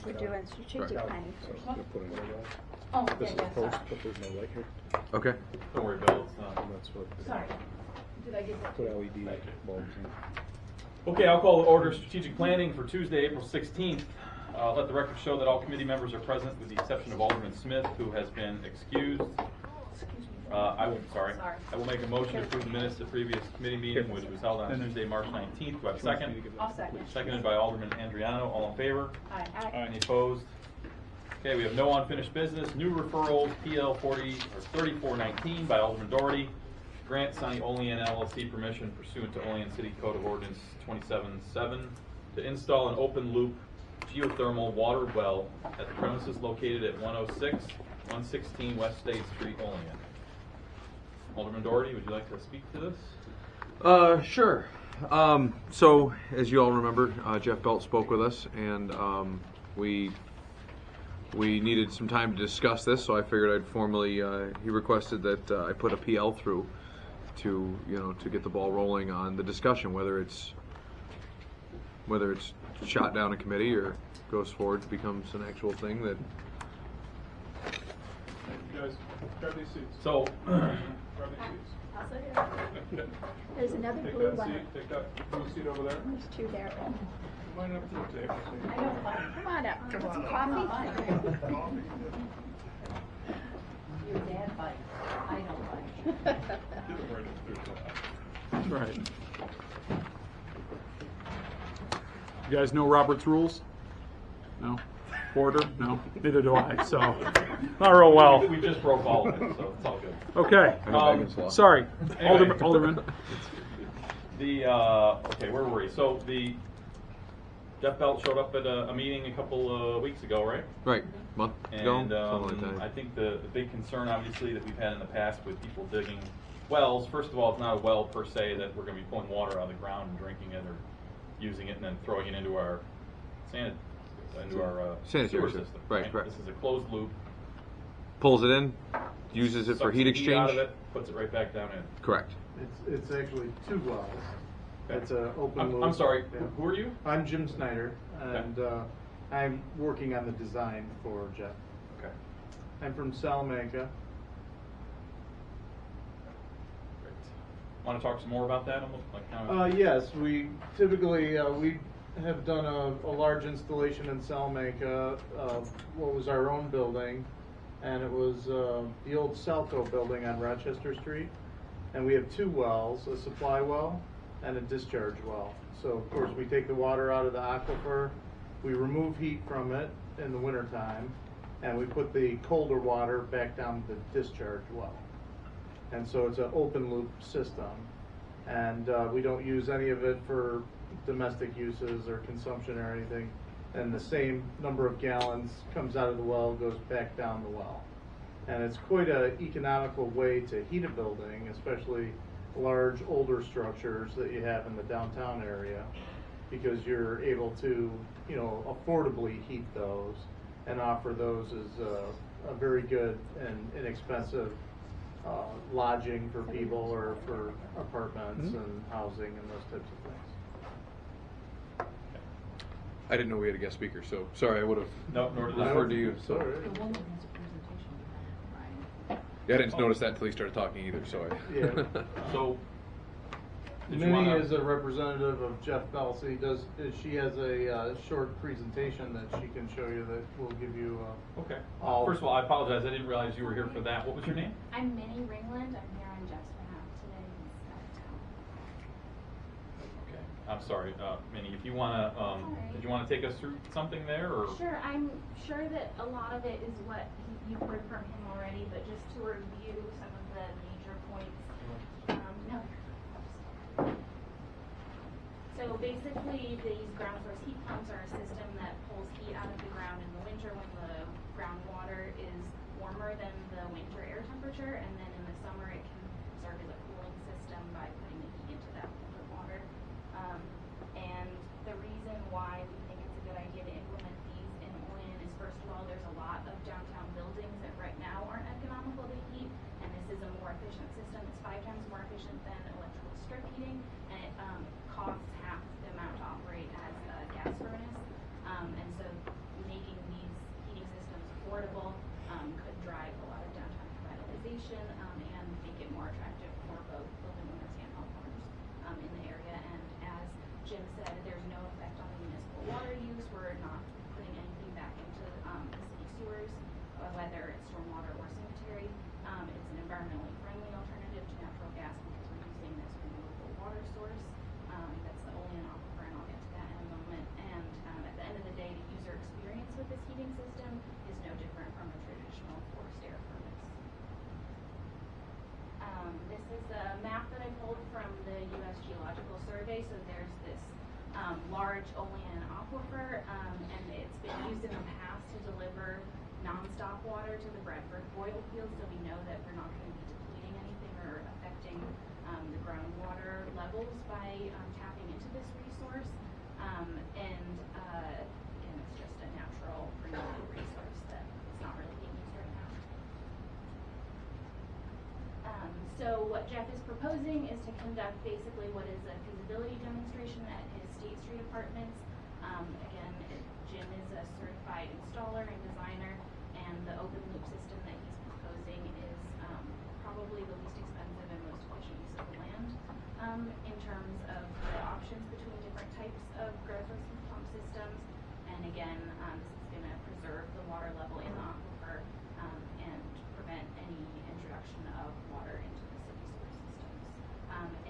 We're doing strategic planning first. Oh, This is yeah, a post, sorry. but there's no light here. Okay. Don't worry, Bill. It's not. And that's what. Sorry. Did I get that? Put LED bulbs in. Okay, I'll call to order strategic planning for Tuesday, April 16th. Let the record show that all committee members are present with the exception of Alderman Smith, who has been excused. I will make a motion to approve the minutes of the previous committee meeting, which was held on Tuesday, March 19th. Do I have a second? I'll second. Seconded by Alderman Andriano. All in favor? Aye. Any opposed? Okay, we have no unfinished business. New referrals, PL 3419 by Alderman Doherty. Grant Sunny Olean LLC permission pursuant to Olean City Code of Ordinance 27-7 to install an open loop geothermal water well at the premises located at 116 West State Street, Olean. Alderman Doherty, would you like to speak to this? Sure. So, as you all remember, Jeff Belt spoke with us, and we needed some time to discuss this. So I figured I'd formally. He requested that I put a PL through to get the ball rolling on the discussion, whether it's shot down in committee or goes forward, becomes an actual thing that. You guys, grab these seats. So. Grab these seats. I'll sit it. There's another Take blue that one. seat. Take that blue seat over there. There's two there. Line up to the table. I don't like. Come on up. Get some coffee. Your dad bites. I don't like. That's right. You guys know Robert's rules? No? Order? No? Neither do I, so not real well. We just broke all of it, so it's all good. Okay. Sorry. Anyway. Alderman. Okay, where were we? So Jeff Belt showed up at a meeting a couple of weeks ago, right? Right. Month ago, And something like that. I think the big concern, obviously, that we've had in the past with people digging wells, first of all, it's not a well per se that we're going to be pulling water out of the ground and drinking it or using it and then throwing it into our Sanitary sewer system. system. Right. This is a closed loop. Pulls it in, uses it for Sucks heat the exchange. out of it, puts it right back down in. Correct. It's actually two wells. Okay. It's an open loop. I'm sorry. Yeah. Who are you? I'm Jim Snyder, and I'm working on the design for Jeff. Okay. I'm from Salamanca. Great. Want to talk some more about that? Almost like kind of. Yes, we typically we have done a large installation in Salamanca. What was our own building, and it was the old Salco building on Rochester Street. And we have two wells, a supply well and a discharge well. So of course we take the water out of the aquifer, we remove heat from it in the wintertime, and we put the colder water back down the discharge well. And so it's an open loop system. And we don't use any of it for domestic uses or consumption or anything. And the same number of gallons comes out of the well, goes back down the well. And it's quite an economical way to heat a building, especially large older structures that you have in the downtown area, because you're able to, affordably heat those and offer those as a very good and inexpensive lodging for people or for apartments and housing and those types of things. I didn't know we had a guest speaker, so sorry. I would have No, nor did I. deferred to you. So. Sorry. The woman has a presentation to have, Yeah, I didn't notice that until he started talking either. So Yeah. So. Did you Minnie wanna- is a representative of Jeff Bell, so she has a short presentation that she can show you that will give you Okay. all. First of all, I apologize. I didn't realize you were here for that. What was your name? I'm Minnie Ringland. I'm here on Jeff's behalf today. He's out of town. Okay. I'm sorry, Minnie. If you wanna, did you want to take us through something there, or? Sure. I'm sure that a lot of it is what you've heard from him already, but just to review some of the major points. No. So basically, these ground source heat pumps are a system that pulls heat out of the ground in the winter when the groundwater is warmer than the winter air temperature, and then in the summer it can serve as a cooling system by putting the heat into that colder water. And the reason why we think it's a good idea to implement these in Olean is, first of all, there's a lot of downtown buildings that right now aren't economical to heat, and this is a more efficient system. It's 5 times more efficient than electrical strip heating, and it costs half the amount to operate as a gas furnace. And so we ventilation, and make it more attractive for both building owners and homeowners in the area. And as Jim said, there's no effect on the municipal water use. We're not putting anything back into the city sewers, whether it's stormwater or sanitary. It's an environmentally friendly alternative to natural gas because we're using this renewable water source. That's the Olean aquifer, and I'll get to that in a moment. And at the end of the day, the user experience with this heating system is no different from a traditional forced air furnace. This is a map that I pulled from the U.S. Geological Survey. So there's this large Olean aquifer, and it's been used in the past to deliver nonstop water to the Bradford oil field, so we know that we're not going to be depleting anything or affecting the groundwater levels by tapping into this resource. Again, it's just a natural renewable resource that is not really being used right now. So what Jeff is proposing is to conduct basically what is a feasibility demonstration at his State Street apartments. Again, Jim is a certified installer and designer, and the open loop system that he's proposing is probably the least expensive and most efficient use of the land. In terms of the options between different types of ground source heat pump systems, and again, this is going to preserve the water level in the aquifer and prevent any introduction of water into the city sewer systems.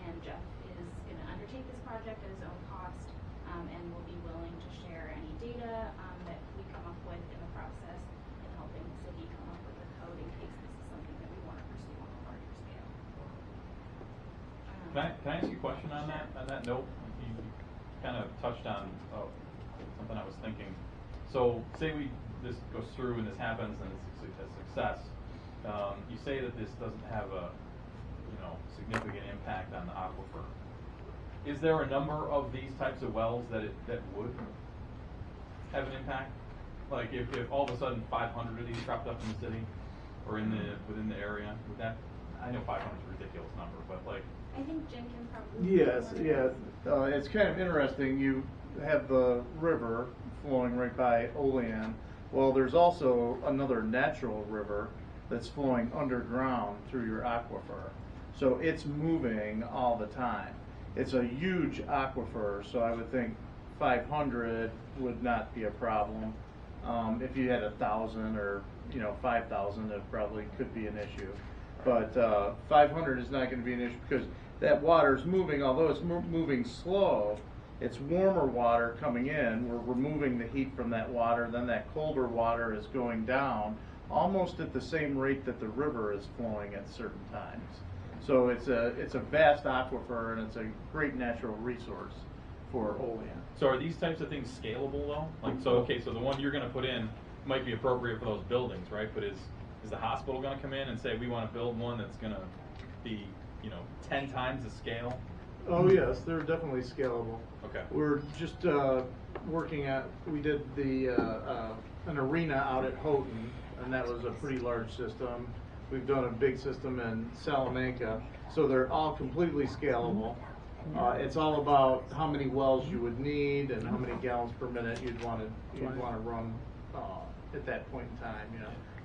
And Jeff is going to undertake this project at his own cost, and will be willing to share any data that we come up with in the process in helping the city come up with a code in case this is something that we want to pursue on a larger scale. Can I ask you a question on that? On that note, you kind of touched on something I was thinking. So, say this goes through and this happens and it's a success. You say that this doesn't have a significant impact on the aquifer. Is there a number of these types of wells that would have an impact? Like if all of a sudden 500 of these cropped up in the city or within the area, would that? I know 500 is a ridiculous number, but like. I think Jim can probably. Yes, yeah. It's kind of interesting. You have the river flowing right by Olean. Well, there's also another natural river that's flowing underground through your aquifer. So it's moving all the time. It's a huge aquifer, so I would think 500 would not be a problem. If you had 1,000 or 5,000, it probably could be an issue. But 500 is not going to be an issue because that water is moving. Although it's moving slow, it's warmer water coming in. We're removing the heat from that water. Then that colder water is going down almost at the same rate that the river is flowing at certain times. So it's a vast aquifer, and it's a great natural resource for Olean. So are these types of things scalable though? Like so the one you're going to put in might be appropriate for those buildings, right? But is the hospital going to come in and say we want to build one that's going to be 10 times the scale? Oh yes, they're definitely scalable. Okay. We're just working at. We did an arena out at Houghton, and that was a pretty large system. We've done a big system in Salamanca, so they're all completely scalable. It's all about how many wells you would need and how many gallons per minute you'd want to run at that point in time.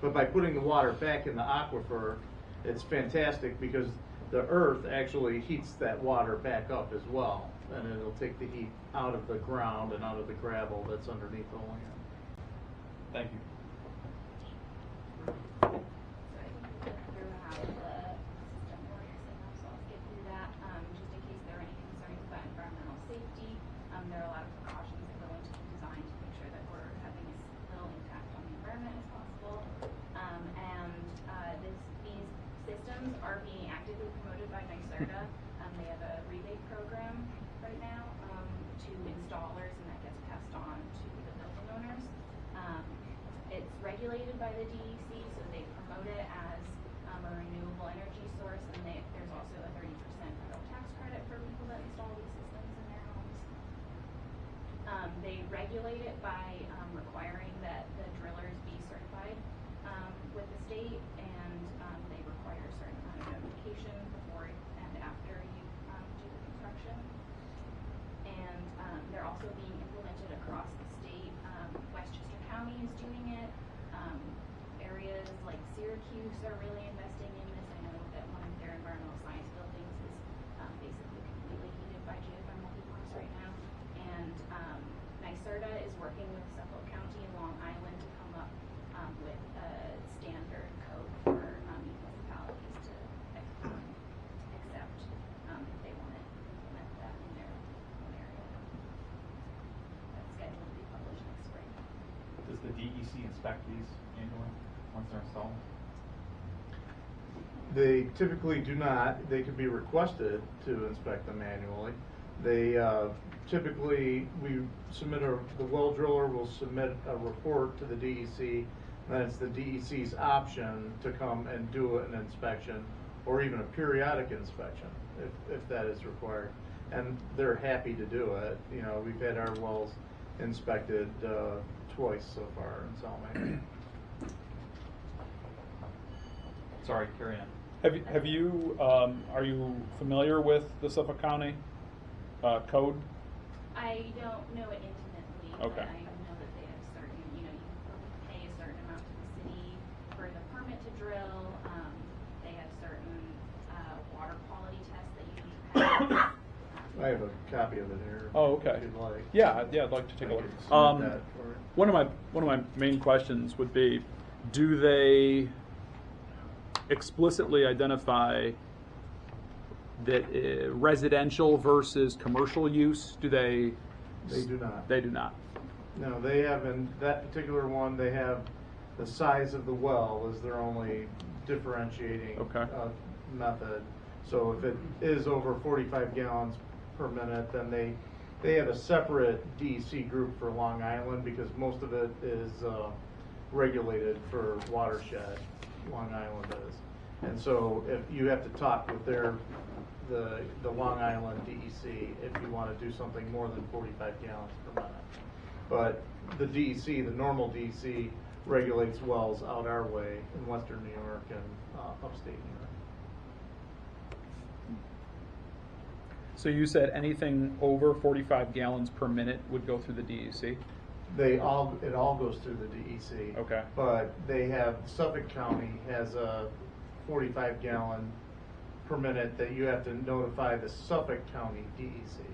But by putting the water back in the aquifer, it's fantastic because the earth actually heats that water back up as well, and it'll take the heat out of the ground and out of the gravel that's underneath the land. Thank you. So I think we went through how the system works, and so I'll skip through that just in case there are any concerns about environmental safety. There are a lot of precautions that go into the design to make sure that we're having as little impact on the environment as possible. These systems are being actively promoted by NYSERDA. They have a rebate program right now to installers, and that gets passed on to the building owners. It's regulated by the DEC, so they promote it as a renewable energy source, and there's also a 30% federal tax credit for people that install these systems in their homes. They regulate it by requiring that the drillers be certified with the state, and they require a certain amount of notification before and after you do the construction. And they're also being implemented across the state. Westchester County is doing it. Areas like Syracuse are really investing in our environmental science buildings is basically completely heated by geothermal heat pumps right now. And NYSERDA is working with Suffolk County and Long Island to come up with a standard code for municipalities to accept if they want to implement that in their own area. That's scheduled to be published next spring. Does the DEC inspect these annually once they're installed? They typically do not. They can be requested to inspect them manually. They typically, the well driller will submit a report to the DEC, and it's the DEC's option to come and do an inspection or even a periodic inspection if that is required. And they're happy to do it. You know, we've had our wells inspected twice so far in Salmaker. Sorry, carry on. Have you are you familiar with the Suffolk County code? I don't know it intimately, Okay. but I know that they have certain, you pay a certain amount to the city for the permit to drill. They have certain water quality tests that you need to pass. I have a copy of it here. Oh, okay. If you'd like. Yeah, I'd like to take a I look. could submit that for it. One of my main questions would be, do they explicitly identify that residential versus commercial use? Do they? They do not. They do not. No, they have, in that particular one, they have the size of the well is their only differentiating Okay. method. So if it is over 45 gallons per minute, then they have a separate DEC group for Long Island because most of it is regulated for watershed. Long Island is, and so if you have to talk with the Long Island DEC if you want to do something more than 45 gallons per minute. But the DEC, the normal DEC, regulates wells out our way in western New York and upstate New York. So you said anything over 45 gallons per minute would go through the DEC? It all goes through the DEC. Okay. But they have, Suffolk County has a 45 gallon per minute that you have to notify the Suffolk County DEC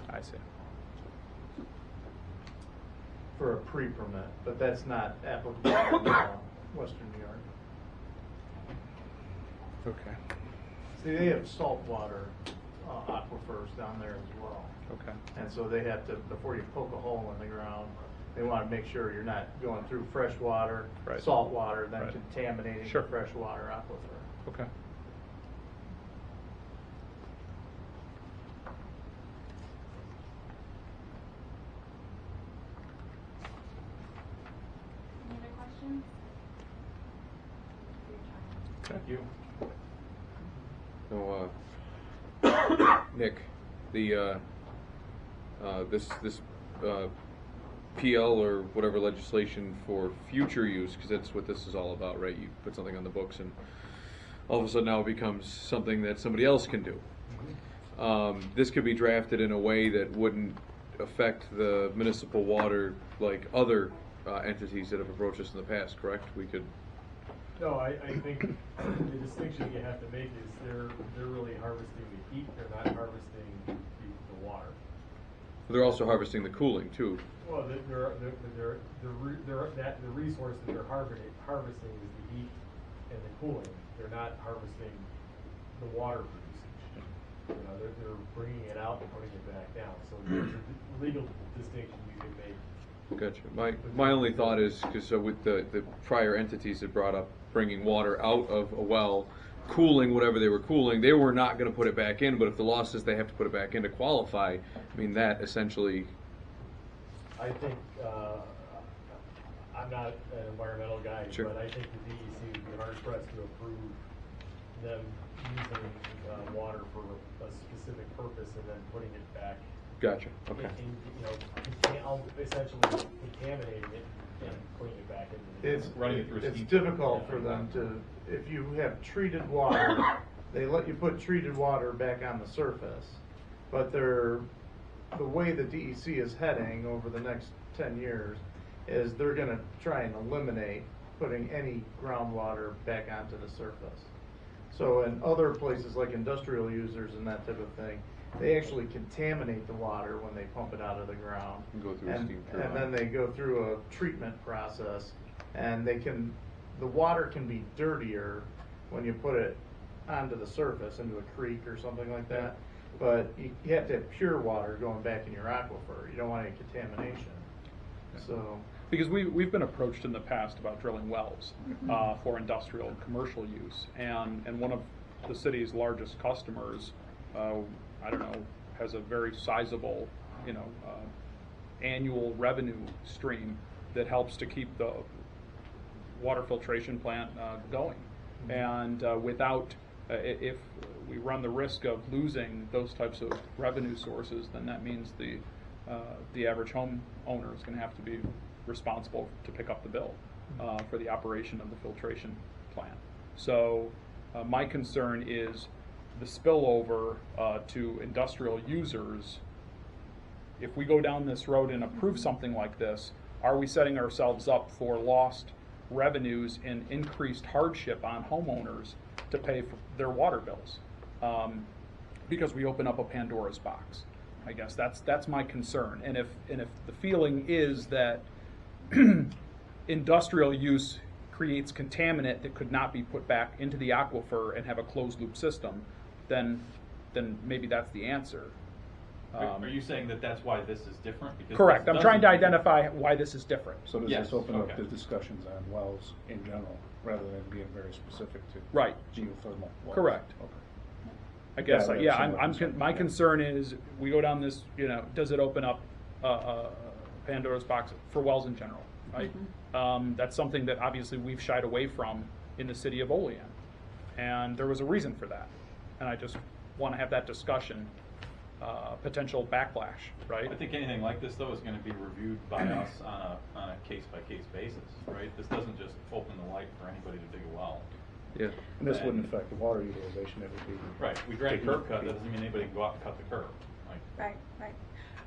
I see. for a pre-permit, but that's not applicable in western New York. Okay. See, they have saltwater aquifers down there as well. Okay. And so they have to, before you poke a hole in the ground, they want to make sure you're not going through fresh water, Right. salt water, then Right. contaminating Sure. the freshwater aquifer. Okay. Any other questions? Thank you. So, Nick, the this PL or whatever legislation for future use, because that's what this is all about, right? You put something on the books, and all of a sudden now it becomes something that somebody else can do. This could be drafted in a way that wouldn't affect the municipal water like other entities that have approached us in the past, correct? We could. No, I think the distinction you have to make is they're really harvesting the heat. They're not harvesting the water. They're also harvesting the cooling too. Well, the resource that they're harvesting is the heat and the cooling. They're not harvesting the water for usage. You know, they're bringing it out and putting it back down. So there's a legal distinction you can make. Gotcha. My only thought is because with the prior entities that brought up bringing water out of a well, cooling whatever they were cooling, they were not going to put it back in. But if the law says they have to put it back in to qualify, I mean that essentially. I think I'm not an environmental guy, Sure. but I think the DEC would be hard pressed to approve them using water for a specific purpose and then putting it back. Gotcha. Okay. Essentially contaminating it and putting it back into the. It's Running it through a it's steam difficult filter. for them to, if you have treated water, they let you put treated water back on the surface, but the way the DEC is heading over the next 10 years is they're going to try and eliminate putting any groundwater back onto the surface. So in other places like industrial users and that type of thing, they actually contaminate the water when they pump it out of the ground. And go through a steam And turbine. then they go through a treatment process, and the water can be dirtier when you put it onto the surface, into a creek or something like that. But you have to have pure water going back in your aquifer. You don't want any contamination. So. Because we've been approached in the past about drilling wells for industrial and commercial use, and one of the city's largest customers, I don't know, has a very sizable, annual revenue stream that helps to keep the water filtration plant going. And without, if we run the risk of losing those types of revenue sources, then that means the average homeowner is going to have to be responsible to pick up the bill for the operation of the filtration plant. So my concern is the spillover to industrial users. If we go down this road and approve something like this, are we setting ourselves up for lost revenues and increased hardship on homeowners to pay for their water bills? Because we open up a Pandora's box. I guess that's my concern. And if the feeling is that industrial use creates contaminant that could not be put back into the aquifer and have a closed loop system, then maybe that's the answer. Are you saying that that's why this is different? Because Correct. this I'm trying to doesn't- identify why this is different. So does Yes, this open up okay. the discussions on wells in general, rather than being very specific to Right. geothermal wells? Correct. Okay. I guess, Yeah, yeah. similar concern. My concern is we go down this. Does it open up Pandora's box for wells in general? Right. That's something that obviously we've shied away from in the city of Olean, and there was a reason for that. And I just want to have that discussion. Potential backlash, right? I think anything like this, though, is going to be reviewed by us on a case-by-case basis, right? This doesn't just open the light for anybody to dig a well. Yeah. And this wouldn't affect the water utilization, it would be. Right, we grant curb cut, that doesn't mean anybody can go out and cut the curb. Like, Right.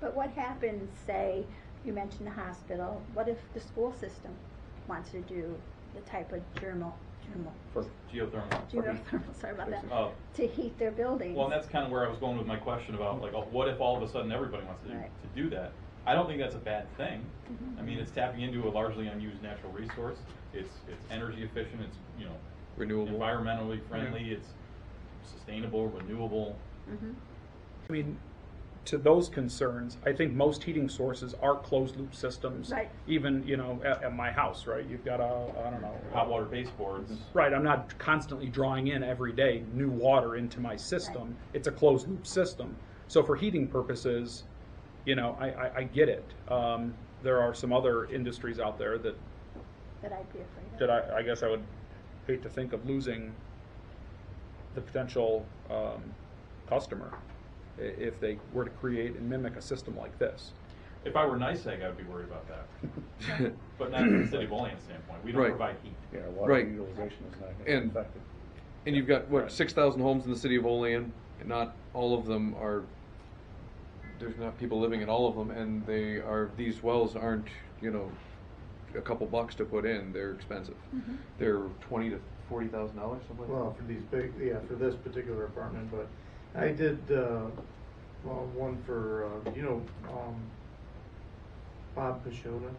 But what happens, say, you mentioned the hospital, what if the school system wants to do the type of geothermal, sorry about that, Oh. to heat their buildings? Well, and that's kind of where I was going with my question about, like, what if all of a sudden everybody wants to Right. do that? I don't think that's a bad thing. I mean, it's tapping into a largely unused natural resource. It's energy efficient. It's Renewable. environmentally friendly. It's sustainable, renewable. I mean, to those concerns, I think most heating sources are closed loop systems. Right. Even at my house, right? You've got I don't know. Hot water baseboards. Right. I'm not constantly drawing in every day new water into my system. Right. It's a closed loop system. So for heating purposes, I get it. There are some other industries out there that I'd be afraid of. I guess I would hate to think of losing the potential customer if they were to create and mimic a system like this. If I were NICEAG, I would be worried about that. But not from the city of Olean standpoint. We don't Right. provide heat. Yeah, water Right. utilization is not And- affected. And you've got, what, Right. 6,000 homes in the city of Olean, and not all of them are, there's not people living in all of them, and these wells aren't, a couple bucks to put in, they're expensive. They're $20,000 to $40,000, something like that. Well, for this particular apartment, but I did, one for, Bob Pashota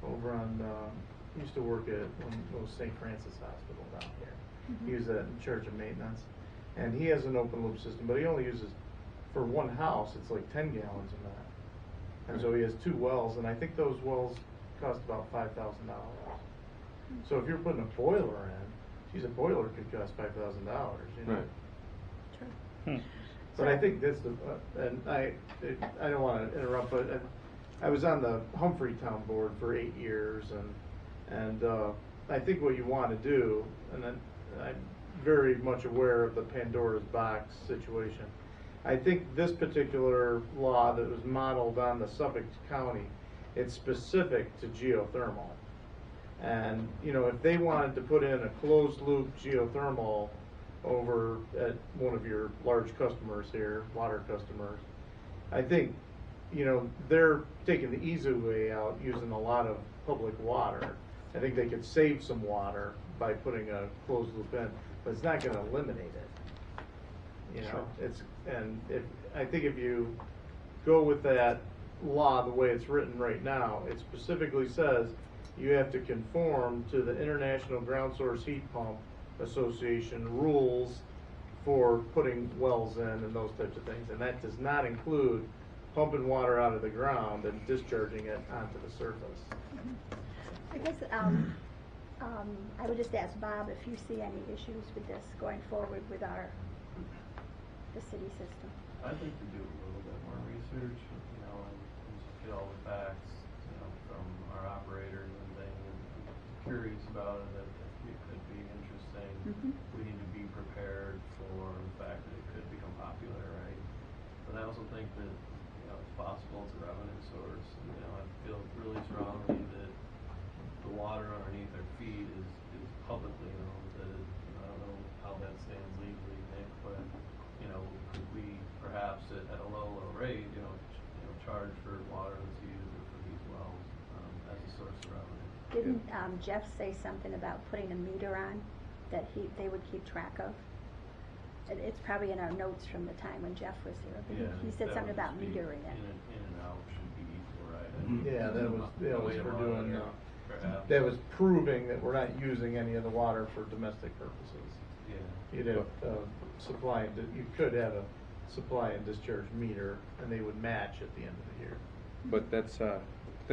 over on, he used to work at St. Francis Hospital down here. He was in charge of maintenance, and he has an open loop system, but he only uses, for one house, it's like 10 gallons of that. And so he has 2 wells, and I think those wells cost about $5,000. So if you're putting a boiler in, geez, a boiler could cost $5,000, Right. But I think this, and I don't want to interrupt, but I was on the Humphrey Town Board for 8 years, and I think what you want to do, and I'm very much aware of the Pandora's box situation. I think this particular law that was modeled on the Suffolk County, it's specific to geothermal. And, if they wanted to put in a closed loop geothermal over at one of your large customers here, water customers, I think, they're taking the easy way out using a lot of public water. I think they could save some water by putting a closed loop in. but it's not gonna eliminate it. You know, I think if you go with that law the way it's written right now, it specifically says you have to conform to the International Ground Source Heat Pump Association rules for putting wells in and those types of things, and that does not include pumping water out of the ground and discharging it onto the surface. I guess I would just ask Bob if you see any issues with this going forward with the city system. I'd like to do a little bit more research, you know, and just get all the facts, you know, from our operators and things. I'm curious about it. I think it could be interesting. Mhm. We need to be prepared for the fact that it could become popular, right? But I also think that, you know, it's possible it's a revenue source. And, you know, I feel really strongly that the water underneath our feet is publicly owned. That it, you know, I don't know how that stands legally, Nick, but you know, could we perhaps at a low rate, you know, charge for water that's used for these wells as a source of revenue? Didn't Jeff say something about putting a meter on that they would keep track of? It's probably in our notes from the time when Jeff was here. He said something about metering it. In and out should be equal, right? Yeah, that was for doing. Perhaps. That was proving that we're not using any of the water for domestic purposes. Yeah. You'd have you could have a supply and discharge meter, and they would match at the end of the year. But that's a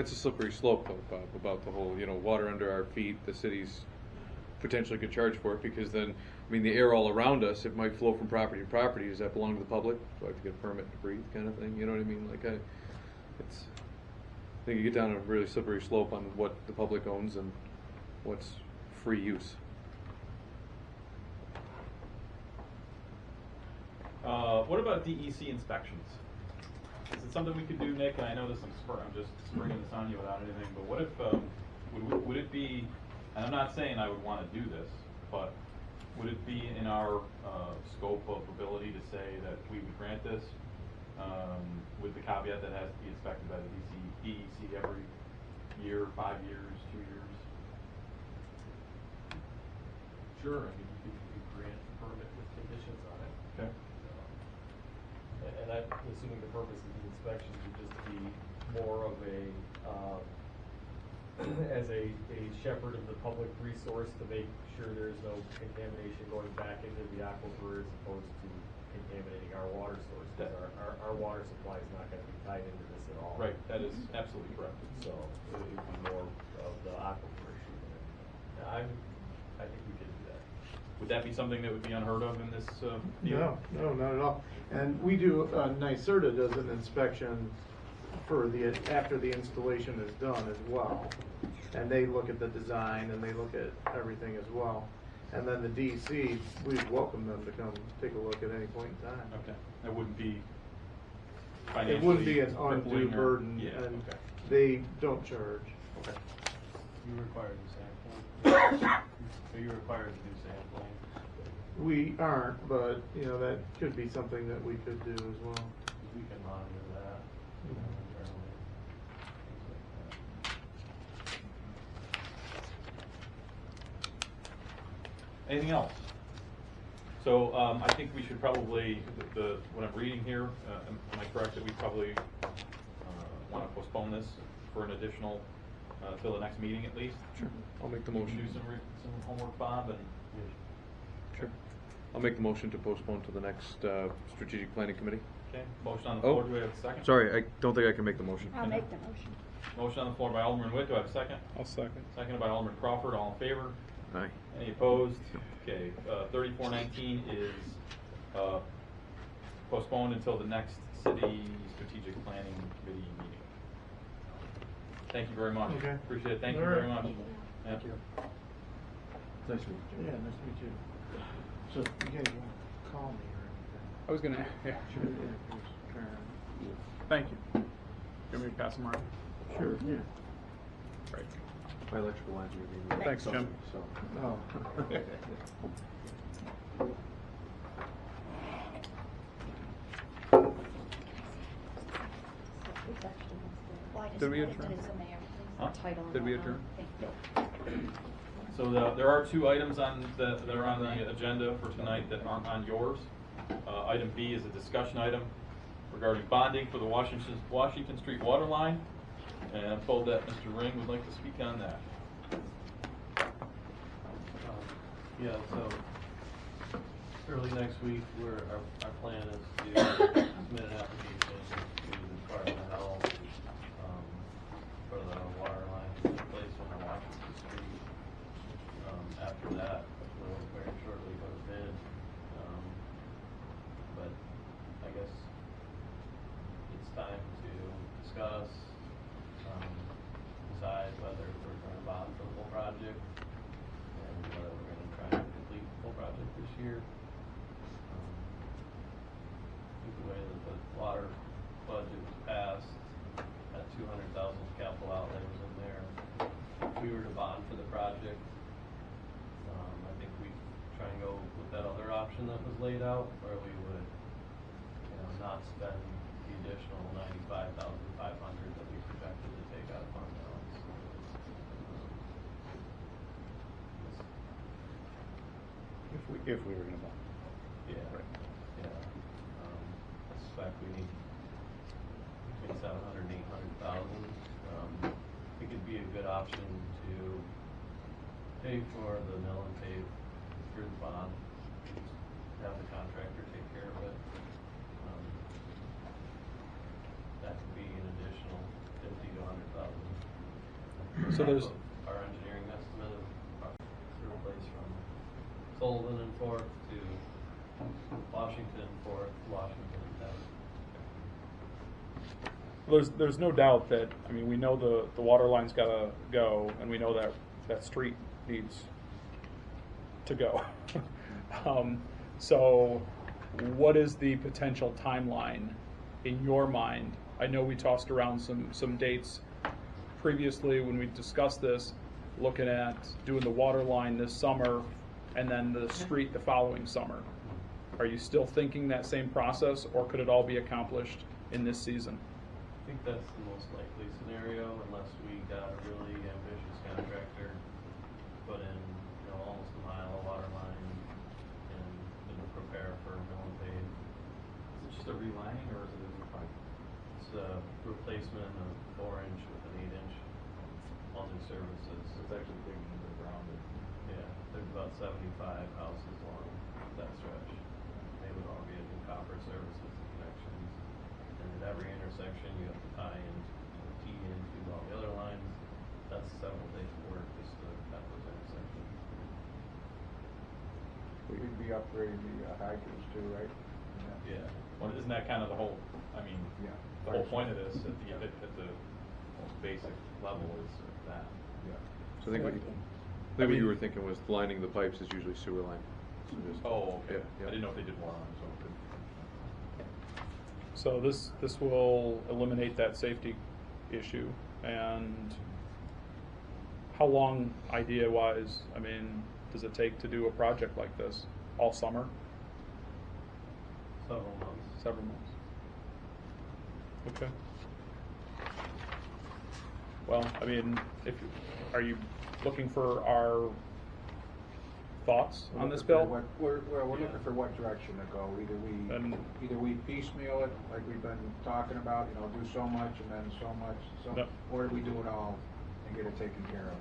slippery slope, though, Bob, about the whole, you know, water under our feet. The cities potentially could charge for it because then, I mean, the air all around us, it might flow from property to property. Does that belong to the public? Do I have to get a permit to breathe, kind of thing? You know what I mean? Like, I think you get down a really slippery slope on what the public owns and what's free use. What about DEC inspections? Is it something we could do, Nick? And I know this I'm just springing this on you without anything, but what if, would it be, and I'm not saying I would want to do this, but would it be in our scope of ability to say that we would grant this with the caveat that it has to be inspected by the DEC every year, 5 years, 2 years? Sure, I mean, you could grant a permit with conditions on it. Okay. And I'm assuming the purpose of the inspections would just be more of as a shepherd of the public resource to make sure there's no contamination going back into the aquifer as opposed to contaminating our water source. Because our water supply is not going to be tied into this at all. Right, that is absolutely correct. So it would be more of the aquifer issue than anything. I think we could do that. Would that be something that would be unheard of in this deal? No, not at all. And we do, NYSERDA does an inspection for after the installation is done as well. And they look at the design and they look at everything as well. And then the DEC, we welcome them to come take a look at any point in time. Okay, that wouldn't be financially It wouldn't be an undue crippling or- burden, Yeah, and okay. they don't charge. Okay. You require the sampling? Are you required to do sampling? We aren't, but, you know, that could be something that we could do as well. We can monitor that, you know, internally. Things like that. Anything else? So I think we should probably, what I'm reading here, am I correct that we probably want to postpone this for an additional, till the next meeting at least? Sure. I'll make the You can motion. do some homework, Bob, and Sure. I'll make the motion to postpone to the next strategic planning committee. okay, motion on the Oh. floor, do we have a second? Sorry, I don't think I can make the motion. I'll make the motion. Motion on the floor by Alderman Witt, do I have a second? I'll second. Seconded by Alderman Crawford, all in favor? Aye. Any opposed? Okay, 3419 is postponed until the next city strategic planning committee meeting. Thank you very much. Okay. Appreciate it. Thank you All very right. much. Yeah. Nice to meet you. Yeah, nice to meet you. So, you guys won't call me or anything? I was gonna, yeah, Sure. Yeah, just turn around. thank you. You want me to pass them around? Sure, yeah. Right. My electrical lines are being. Thanks, Jim. So. Oh. Did we adjourn? Huh? Did we adjourn? So there are two items that are on the agenda for tonight that aren't on yours. Item B is a discussion item regarding bonding for the Washington Street water line. And I'm told that Mr. Ring would like to speak on that. Yeah, so early next week, our plan is to submit an application to the Department of Health for the water line replacement on Washington Street. After that, we'll very shortly go to bid. But I guess it's time to discuss, decide whether we're going to bond for the whole project and whether we're going to try and complete the whole project this year. I think the way that the water budget was passed, that $200,000 capital outlay was in there. If we were to bond for the project, I think we try and go with that other option that was laid out, where we would, not spend the additional $95,500 that we projected to take out of fund balance. If we were gonna bond. Yeah. Right. Yeah. I suspect we need between 700 and 800,000. I think it'd be a good option to pay for the mill and pave through the bond, have the contractor take care of it. That could be an additional 50 to 100,000. So there's Our engineering estimate of to replace from Sullivan and Fork to Washington, Fork, Washington, there's no doubt that, I mean, we know the water line's got to go, and we know that street needs to go. So what is the potential timeline in your mind? I know we tossed around some dates previously when we discussed this, looking at doing the water line this summer and then the street the following summer. Are you still thinking that same process, or could it all be accomplished in this season? I think that's the most likely scenario, unless we got a really ambitious contractor to put in, almost a mile of water line and prepare for mill and pave. Is it just a relining or is it a new pipe? It's a replacement of 4-inch with an 8-inch multi-services. It's actually digging into the ground. Yeah, there's about 75 houses along that stretch. They would all be new copper services and connections. And at every intersection, you have to tie in, T into all the other lines. That's several days of work just to at those intersections. We'd be upgrading the hydrants too, right? Yeah. Well, isn't that kind of the whole, Yeah. the whole point of this at the most basic level is that. Yeah. So I think what you were thinking was lining the pipes is usually sewer line. So just, Oh, okay. Yeah. I didn't know if they did more on it, so. So this will eliminate that safety issue. And how long, idea-wise, does it take to do a project like this? All summer? Several months. Several months. Okay. Well, are you looking for our thoughts on this bill? We're looking for what direction to go. Either we piecemeal it, like we've been talking about, do so much and then so much, No. or do we do it all and get it taken care of?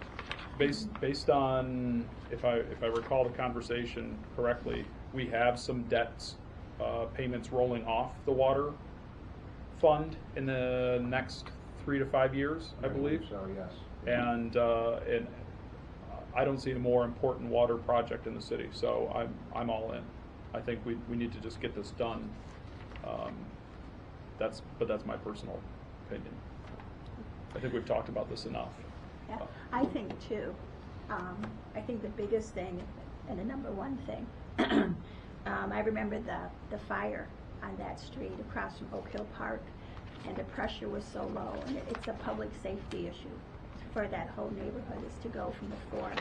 Based on, if I recall the conversation correctly, we have some debts, payments rolling off the water fund in the next 3 to 5 years, I believe. So, yes. And I don't see a more important water project in the city, so I'm all in. I think we need to just get this done. That's my personal opinion. I think we've talked about this enough. Yeah, I think too. I think the biggest thing, and the number one thing, I remember the fire on that street across from Oak Hill Park, and the pressure was so low, and it's a public safety issue for that whole neighborhood, is to go from the 4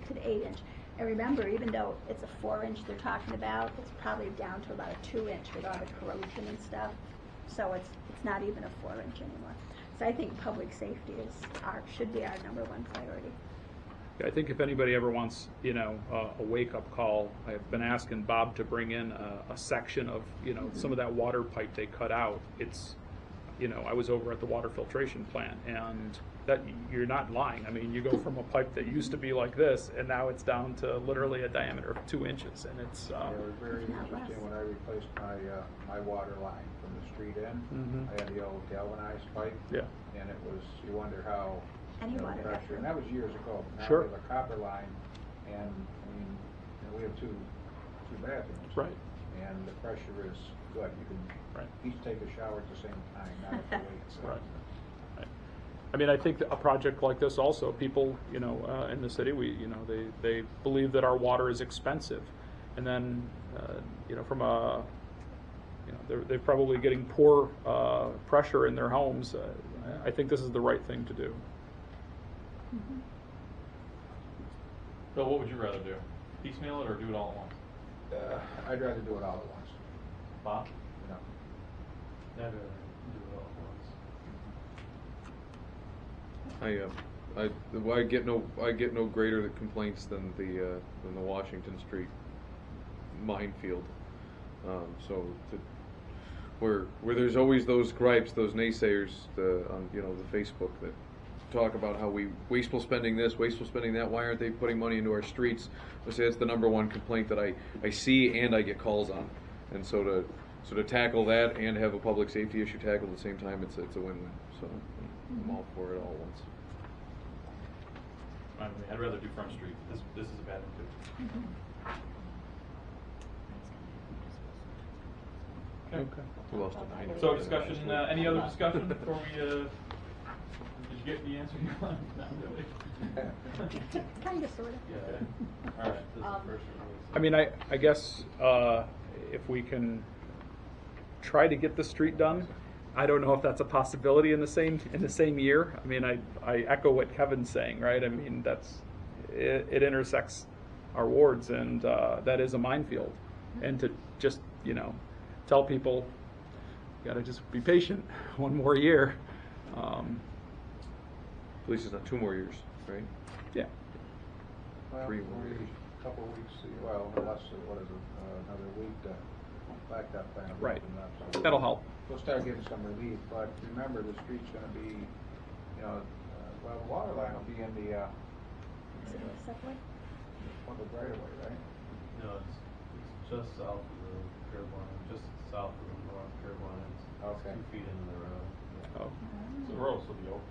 to the 8-inch. And remember, even though it's a 4-inch they're talking about, it's probably down to about a 2-inch with all the corrosion and stuff. So it's not even a 4-inch anymore. So I think public safety should be our number one priority. I think if anybody ever wants, a wake-up call, I've been asking Bob to bring in a section of, some of that water pipe they cut out. It's, I was over at the water filtration plant, and that you're not lying. I mean, you go from a pipe that used to be like this, and now it's down to literally a diameter of 2 inches, and it's. It was very interesting when I replaced my water line from the street in. I had the old galvanized pipe. Yeah. And it was, you wonder how. Any water pressure, vector. and that was years ago. Now Sure. we have a copper line, and I mean, we have two bathrooms. Right. And the pressure is good. You can each take a shower at the same time, not have to wait. So. Right. I mean, I think that a project like this also, people, in the city, they believe that our water is expensive, and then, from a, they're probably getting poor pressure in their homes. I think this is the right thing to do. Bill, what would you rather do? Piecemeal it or do it all at once? I'd rather do it all at once. Bob? I'd rather do it all at once. I get no greater complaints than the Washington Street minefield. Where there's always those gripes, those naysayers on the Facebook that talk about how we wasteful spending this, wasteful spending that. Why aren't they putting money into our streets? I say that's the number one complaint that I see and I get calls on. And so to tackle that and have a public safety issue tackled at the same time, it's a win-win. So I'm all for it all at once. I'd rather do Front Street. This is a bad one too. Okay. Who else denied it? So discussion, any other discussion before we, did you get the answer you wanted? Not really. Kind of, sort of. Yeah. All right, this is the first one. I mean, I guess if we can try to get the street done, I don't know if that's a possibility in the same year. I mean, I echo what Kevin's saying, right? I mean, it intersects our wards, and that is a minefield. And to just tell people, you gotta just be patient, one more year. At least it's not 2 more years, right? Yeah. Well, 3 more we're years. a couple of weeks, well, unless, another week to blacktop plan will Right. open up. So That'll help. We'll start getting some relief, but remember, the street's gonna be, the water line will be in the, Is it a subway? public right away, right? No, it's just south of the curb line, just south of the north curb line. It's Okay. 2 feet into the road. Oh. So the roads will be open.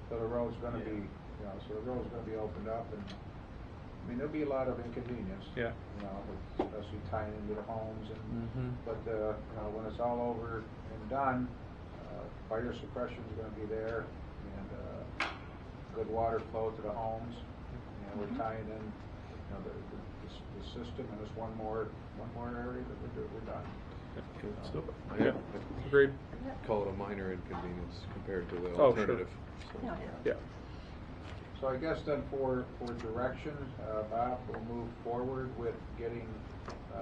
So the road's gonna Yeah. be, so the road's gonna be opened up, and, I mean, there'll be a lot of inconvenience. Yeah. Especially tying into the homes, and, Mhm. but, when it's all over and done, fire suppression's gonna be there, and, good water flow to the homes, and we're tying in, the system, and it's one more area that we're done. So, Yeah. agreed. Call it a minor inconvenience compared to the Oh, sure. alternative. No, no. Yeah. So I guess then for direction, Bob will move forward with getting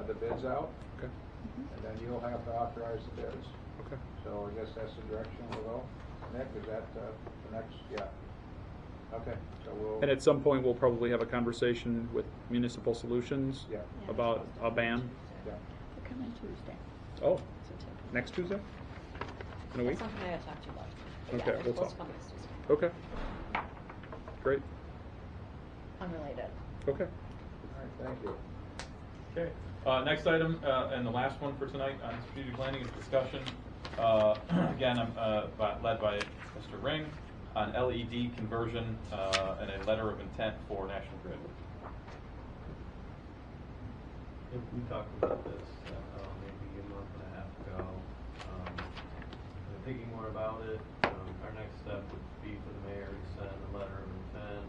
the bids out, Okay. and then you'll have to authorize the bids. Okay. So I guess that's the direction we'll go. Nick, is that the next? Yeah. Okay, so we'll. And at some point, we'll probably have a conversation with Municipal Solutions Yeah. about a ban. Yeah. They're coming Tuesday. Oh, next Tuesday? In a week? That's something I gotta talk to you about. But Okay, yeah, they're we'll supposed to talk. come next Tuesday. Okay. Great. Unrelated. Okay. All right, thank you. Okay. Next item, and the last one for tonight on strategic planning is discussion. Again, I'm led by Mr. Ring on LED conversion and a letter of intent for National Grid. We talked about this, maybe a month and a half ago. Thinking more about it, our next step would be for the mayor to send a letter of intent.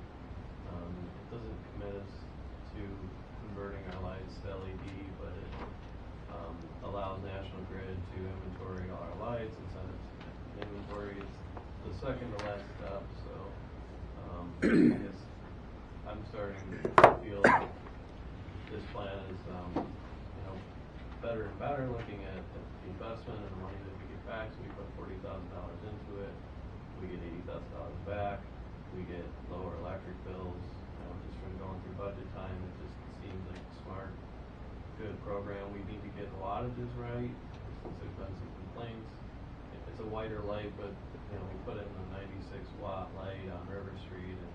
It doesn't commit us to converting our lights to LED, but it allows National Grid to inventory all our lights and send us inventory. It's the second to last step, so I guess I'm starting to feel like this plan is better and better, looking at the investment and the money that we get back. So we put $40,000 into it, we get $80,000 back, we get lower electric bills, program, we need to get the wattages right, since there's been some complaints. It's a whiter light, but, you know, we put in the 96 watt light on River Street, and,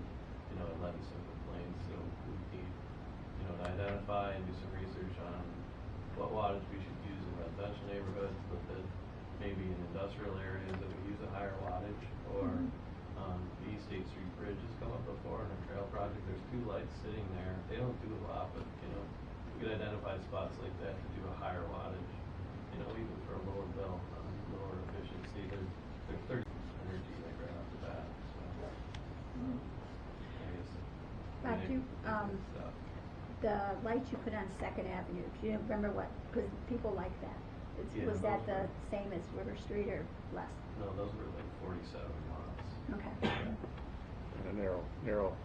you know, it led to some complaints, so we need, you know, to identify and do some research on what wattage we should use in residential neighborhoods, but that maybe in industrial areas that we use a higher wattage, or the East State Street Bridge has come up before in a trail project. There's 2 lights sitting there. They don't do a lot, but you know, we could identify spots like that to do a higher wattage. You know, even for a lower bill, lower efficiency. They're 30 energy like right off the bat. So, I guess. Bob, I do you, good stuff. the lights you put on Second Avenue, do you remember what, because people like that. Yeah, Was that those the were- same as River Street or less? No, those were like 47 watts. Okay. In a narrow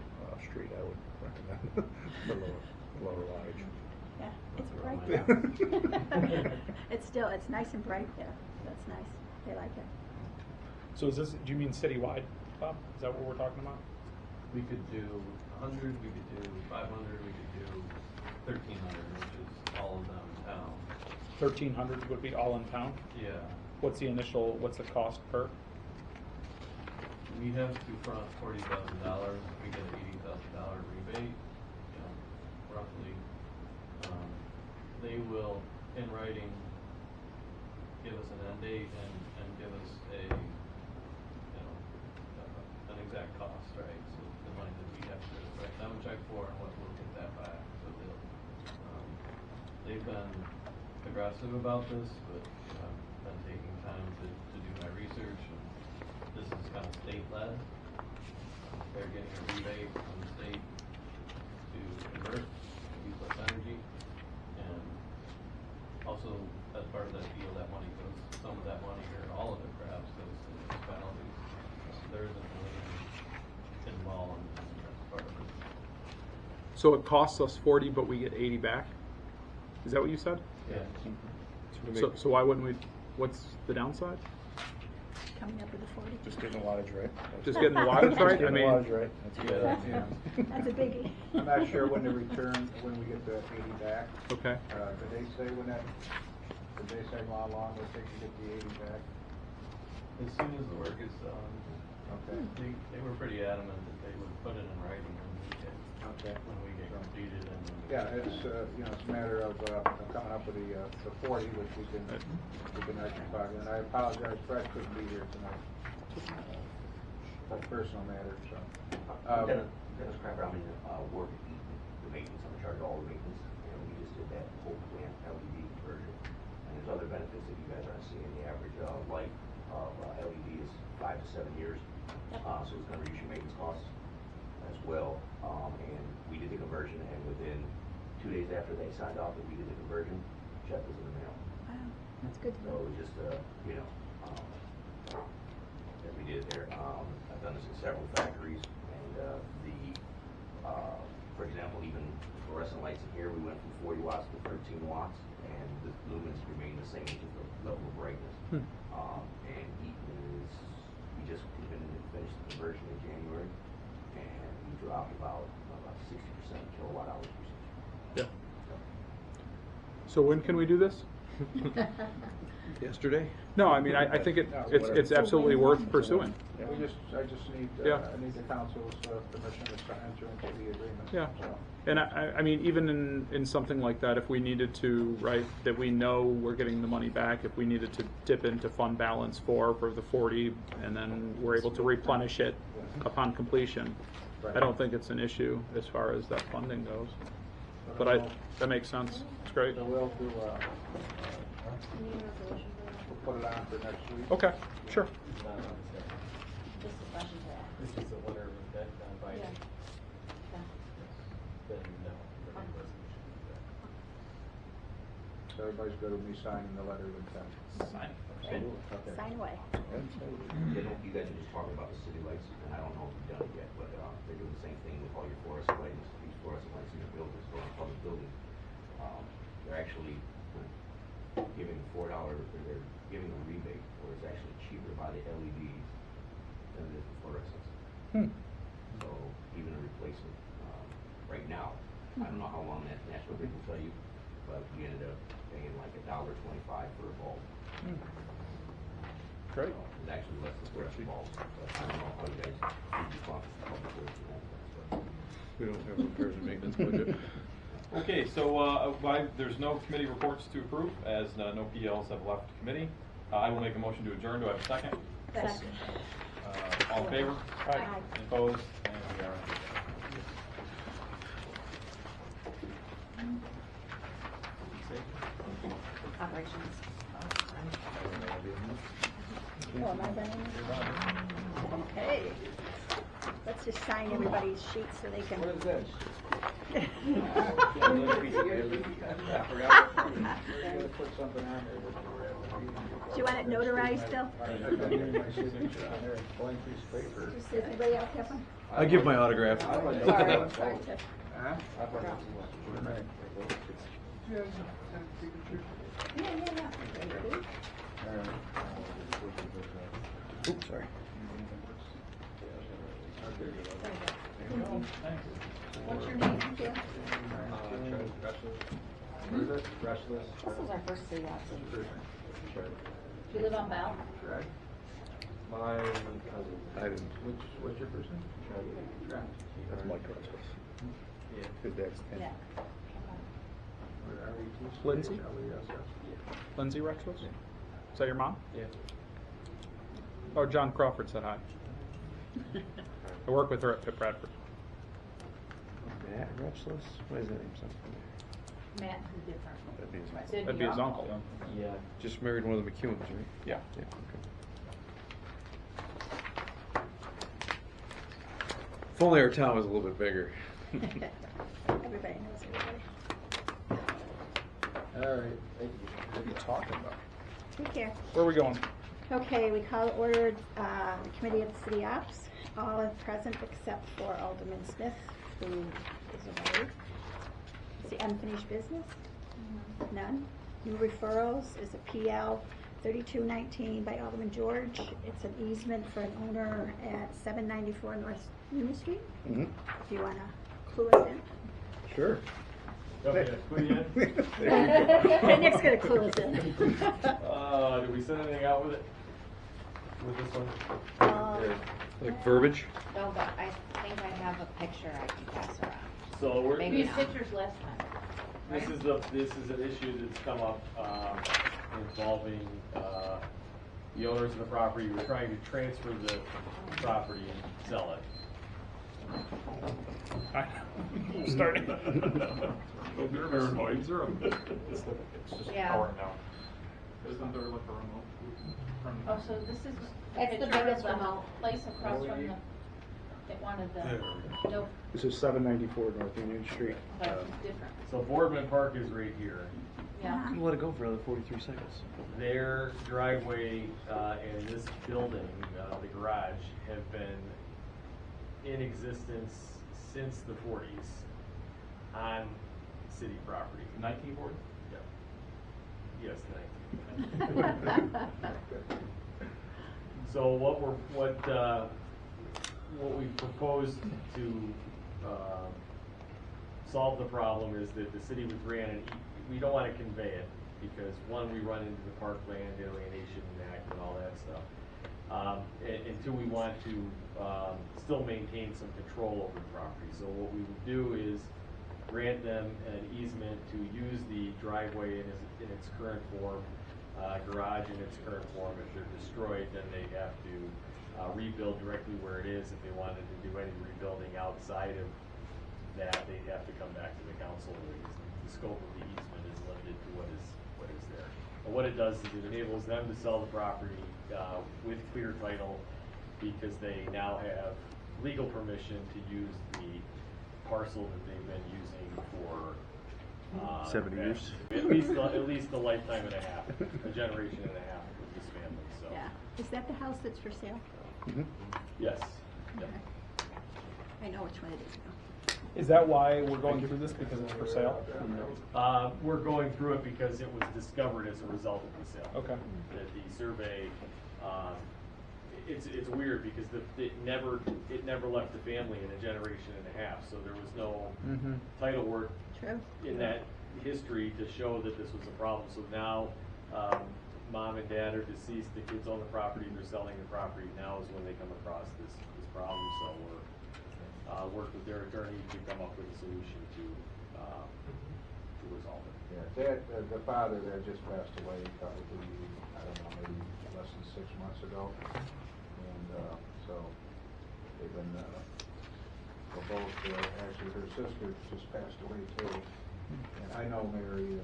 street, I would recommend the lower wattage. Yeah, it's That's bright where there. It's nice and bright there. That's nice. They like it. So is this, do you mean citywide, Bob? Is that what we're talking about? We could do 100, we could do 500, we could do 1,300, which is all of them in town. 1,300 would be all in town? Yeah. What's the cost per? We have to front $40,000. We get an $80,000 rebate, you know, roughly. They will, in writing, give us an end date and give us a, you know, an exact cost, right? So the money that we have to write them a check for and what we'll get that back. So they've been aggressive about this, but I've been taking time to do my research, and this is kind of state-led. They're getting a rebate from the state to convert, to use less energy, and also as part of that deal, that money goes, some of that money, or all of it perhaps, goes to municipalities. There isn't really any involved, and that's part of it. So it costs us 40, but we get 80 back? Is that what you said? Yeah. So why wouldn't we, what's the downside? Coming up with the 40. Just getting the wattage right. Just getting the wattage right? Getting I the mean, wattage right. That's good. Yeah. That's a biggie. I'm not sure when when we get the 80 back. okay. Did they say how long it'll take to get the 80 back? As soon as the work is done, Okay. they were pretty adamant that they would put it in writing Okay. when we get completed, and Yeah, it's, it's a matter of coming up with the 40, which we can actually talk. And I apologize, Fred couldn't be here tonight. That's a personal matter, so. Dennis Crapper, I'm in work the maintenance, I'm in charge of all the maintenance, and we just did that whole plant LED conversion. And there's other benefits that you guys aren't seeing. The average life of LED is 5 to 7 years, so it's going to reduce your maintenance costs as well. And we did the conversion, and within 2 days after they signed off that we did the conversion, check was in the mail. Wow, that's good to So know. it was just, you know, that we did there. I've done this in several factories, and for example, even fluorescent lights in here, we went from 40 watts to 13 watts, and the lumens remain the same, just the level of brightness. And Eaton is, we just finished the conversion in January, and we dropped about 60% kilowatt hours usage. Yeah. So when can we do this? Yesterday? No, I mean, I think it's absolutely worth pursuing. I just need, Yeah. I need the council's permission to enter into the agreement. Yeah. So. And I mean, even in something like that, if we needed to, right, that we know we're getting the money back, if we needed to dip into fund balance for the 40, and then we're able to replenish it upon completion, Right. I don't think it's an issue as far as that funding goes. But that makes sense. It's great. So we'll do, we'll put it on for next week. Okay, sure. Just a question to that. This is a letter of intent, non-binding. Yeah. Then no, we're going to resolution. So everybody's good with me signing the letter of intent. Sign. Great. Okay. Sign away. You guys are just talking about the city lights, and I don't know if you've done it yet, but they're doing the same thing with all your fluorescent lights, these fluorescent lights in your buildings, or in public buildings. They're actually giving $4, they're giving a rebate, where it's actually cheaper to buy the LEDs than it is the fluorescents. So even a replacement, right now, I don't know how long that National Grid will tell you, but we ended up paying like $1.25 for a bulb. Great. So it's actually less than the bulb, but I don't know how you guys respond to public works and that, but. We don't have a repairs and maintenance budget. Okay, so there's no committee reports to approve, as no PLs have left committee. I will make a motion to adjourn. Do I have a second? Second. All in favor? Aye. Opposed? And we are adjourned. Operations. Oh, am I running? Okay. Let's just sign everybody's sheets so they can. What is this? Put something on there. Do you want it notarized still? Blank piece of paper. Does everybody else have one? I give my autograph. Sorry, sorry, Tiff. Huh? Oops, sorry. What's your name, Jim? What is it? Restless. This is our first city option. Do you live on Bell? Correct. My cousin. I didn't. What's your first name? Trent. That's Mike Russell's. His dad's 10. Yeah. Lindsay? Lindsay Rexels? Is that your mom? Yeah. Oh, John Crawford said hi. I work with her at Pitt Bradford. Matt Russell's? What is that name? Something. Matt is different. That'd be his Right. That'd be his uncle. Yeah. Just married one of the McEwens, right? Yeah. Yeah. Okay. If only our town was a little bit bigger. Everybody knows everybody. All right. Thank you. What are you talking about? Take care. Where are we going? Okay, we call order the Committee of City Ops. All are present except for Alderman Smith, who is away. Is the unfinished business? None. New referrals is a PL 3219 by Alderman George. It's an easement for an owner at 794 North Union Street. Mm-hmm. Do you want to clue us in? Sure. Okay, clue you in? Nick's going to clue us in. Did we send anything out with it? With this one? Like verbiage? No, but I think I have a picture I can pass around. So we're, Maybe These not. pictures last time. this is an issue that's come up involving the owners of the property. We're trying to transfer the property and sell it. I'm starting. Paranoid. It's just Yeah. power now. Isn't there like a remote? Oh, so this is It's a the picture of biggest the remote. place across from the, that wanted the, no, This is 794 North Union Street. but it's different. So Boardman Park is right here. Yeah. Let it go for another 43 seconds. Their driveway and this building, the garage, have been in existence since the 40s on city property. 1940? Yeah. Yes, 19. So what we proposed to solve the problem is that the city would grant an we don't want to convey it because one, we run into the Parkland Alienation Act and all that stuff. And two, we want to still maintain some control over the property. So what we would do is grant them an easement to use the driveway in its current form, garage in its current form. If they're destroyed, then they have to rebuild directly where it is. If they wanted to do any rebuilding outside of that, they'd have to come back to the council. The scope of the easement is limited to what is there. But what it does is it enables them to sell the property with clear title because they now have legal permission to use the parcel that they've been using for 70 years. At least a lifetime and a half, a generation and a half with this family. So Yeah. Is that the house that's for sale? Mm-hmm. yes. Yep. I know which one it is now. Is that why we're going through this, because it's for sale? We're going through it because it was discovered as a result of the sale. Okay. That the survey, it's weird because it never left the family in a generation and a half, so there was no title work True. in that history to show that this was a problem. So now, mom and dad are deceased, the kids own the property, they're selling the property. Now is when they come across this problem. So we're worked with their attorney to come up with a solution to resolve it. Yeah, the father there just passed away probably, I don't know, maybe less than 6 months ago. And so they've been, both, actually her sister just passed away too. And I know Mary,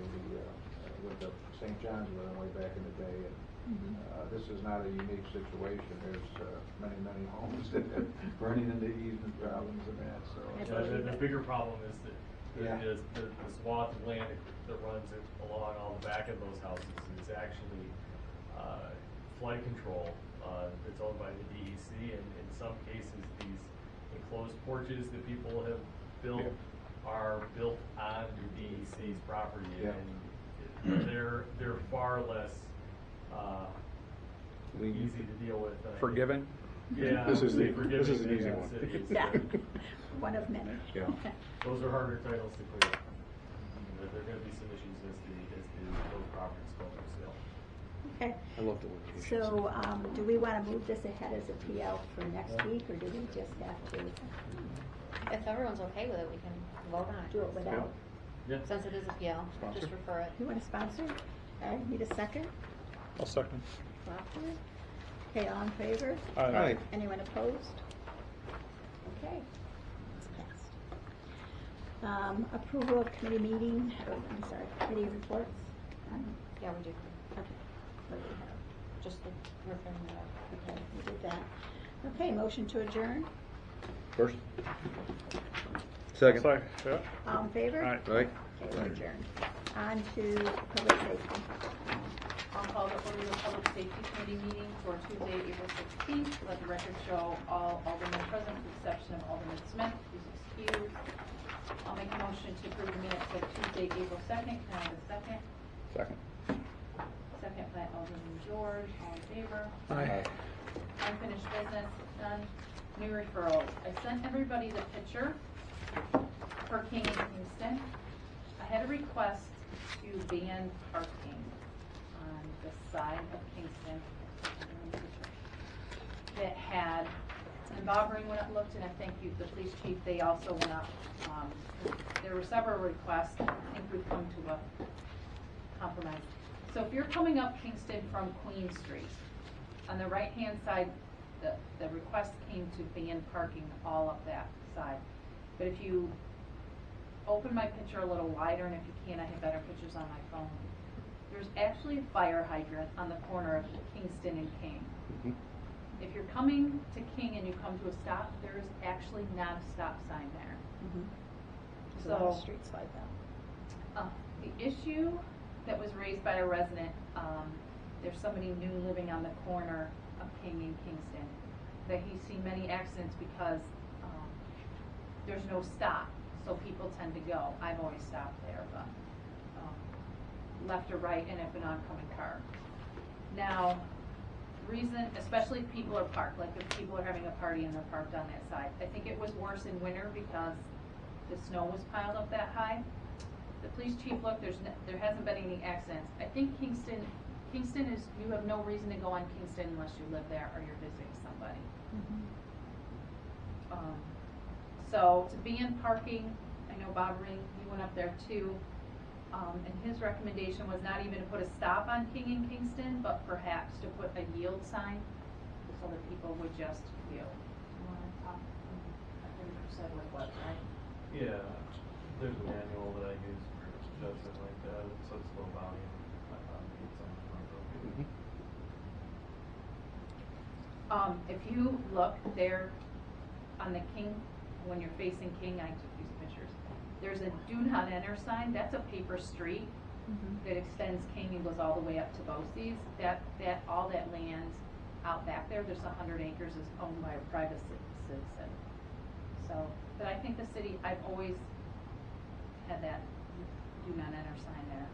with the St. John's with her way back in the day. And this is not a unique situation. There's many homes that are running into easement problems and that. So The bigger problem is that Yeah. the swath of land that runs along all the back of those houses is actually flood control. It's owned by the DEC, and in some cases, these enclosed porches that people have built are built on the DEC's property, and they're far less easy to deal with. Forgiving? Yeah, This is an forgiving easy than one. cities. Yeah, one of many. Yeah. Those are harder titles to clear. There are going to be some issues as those properties go for sale. Okay. I love the location. So, do we want to move this ahead as a PL for next week, or do we just have to If everyone's okay with it, we can vote on it. do it without? Yeah. Since it is a PL, Sponsor. just refer it. You want to sponsor? I need a second. I'll second. Crawford. Okay, all in favor? Aye. Anyone opposed? Okay, it's passed. Approval of committee meeting, committee reports. Yeah, we do. Okay, what do we have? Just referring that up. Okay, we did that. Okay, motion to adjourn. First. Second. Second, yeah. All in favor? Aye. Right. Okay, we're adjourned. On to public safety. I'll call the order of the Public Safety Committee meeting for Tuesday, April 16th. Let the record show all aldermen present, with the exception of Alderman Smith, who's excused. I'll make a motion to approve the minutes of Tuesday, April 2nd. Can I have a second? Second. Second by Alderman George. All in favor? Aye. Unfinished business, done. New referrals. I sent everybody the picture for King and Kingston. I had a request to ban parking on the side of Kingston that had, and Bob Ring went up and looked, and I thank you, the police chief, they also went up. There were several requests. I think we've come to a compromise. So if you're coming up Kingston from Queen Street, on the right-hand side, the request came to ban parking all up that side. But if you open my picture a little wider, and if you can, I have better pictures on my phone. There's actually a fire hydrant on the corner of Kingston and King. If you're coming to King and you come to a stop, there is actually not a stop sign there. There's a lot of streets like that. The issue that was raised by a resident, there's somebody new living on the corner of King and Kingston, that he's seen many accidents because there's no stop, so people tend to go. I've always stopped there, but left or right and if an oncoming car. Now, reason, especially if people are parked, like if people are having a party and they're parked on that side. I think it was worse in winter because the snow was piled up that high. The police chief looked, there hasn't been any accidents. I think Kingston is, you have no reason to go on Kingston unless you live there or you're visiting somebody. So to be in parking, I know Bob Ring, he went up there too, and his recommendation was not even to put a stop on King and Kingston, but perhaps to put a yield sign so that people would just yield. You want to talk? I think you said what, right? Yeah, there's a manual that I use for adjustment like that, so it's low volume. It's on the front row. If you look there on the King, when you're facing King, I took these pictures. There's a do not enter sign. That's a paper street that extends King and goes all the way up to Bosse's. All that land out back there, there's 100 acres, is owned by a private citizen. So, but I think the city, I've always had that do not enter sign there.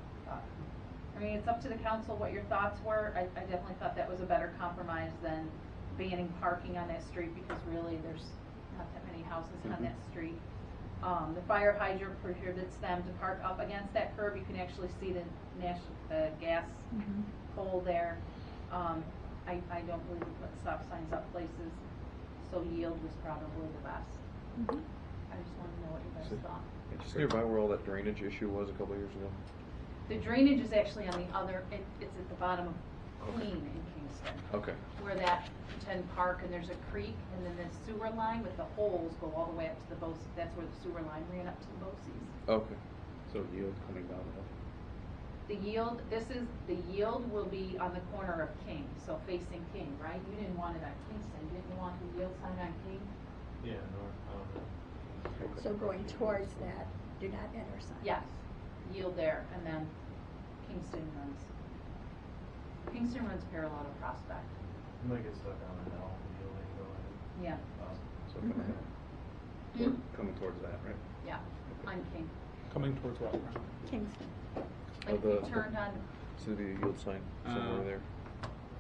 I mean, it's up to the council what your thoughts were. I definitely thought that was a better compromise than banning parking on that street because really there's not that many houses on that street. The fire hydrant prohibits them to park up against that curb. You can actually see the gas pole there. I don't believe we put stop signs up places, so yield was probably the best. I just want to know what you guys thought. Just nearby where all that drainage issue was a couple of years ago. The drainage is actually on the other, it's at the bottom of Queen in Kingston. Okay. Where that pretend park, and there's a creek, and then the sewer line with the holes go all the way up to the Bosse's. That's where the sewer line ran up to the Bosse's. Okay. So yield coming down the hill. The yield will be on the corner of King, so facing King, right? You didn't want it on Kingston, didn't you want the yield sign on King? Yeah, north, Okay. So going towards that, do not enter sign. Yes, yield there, and then Kingston runs parallel to Prospect. You might get stuck on the hill, yield ain't going. Yeah, So coming down. Coming towards that, right? yeah, on King. Coming towards what? Kingston. Like the- you turned on, So the yield sign somewhere there.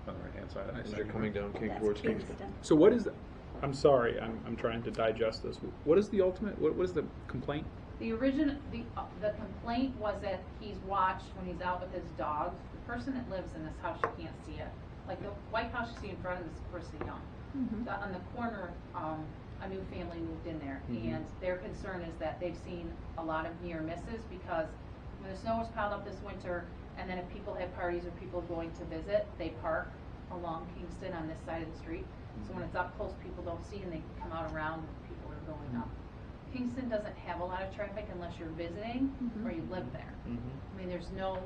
On the right-hand side. I As see. you're coming down King That's towards Kingston. Kingston. So what is, I'm sorry, I'm trying to digest this. What is the ultimate, what is the complaint? the complaint was that he's watched when he's out with his dogs. The person that lives in this house, you can't see it. Like the White House you see in front of this, of course they don't. On the corner, a new family moved in there, and their concern is that they've seen a lot of near misses because when the snow was piled up this winter, and then if people have parties or people going to visit, they park along Kingston on this side of the street. So when it's up close, people don't see, and they come out around when people are going up. Kingston doesn't have a lot of traffic unless you're visiting or you live there. I mean, there's no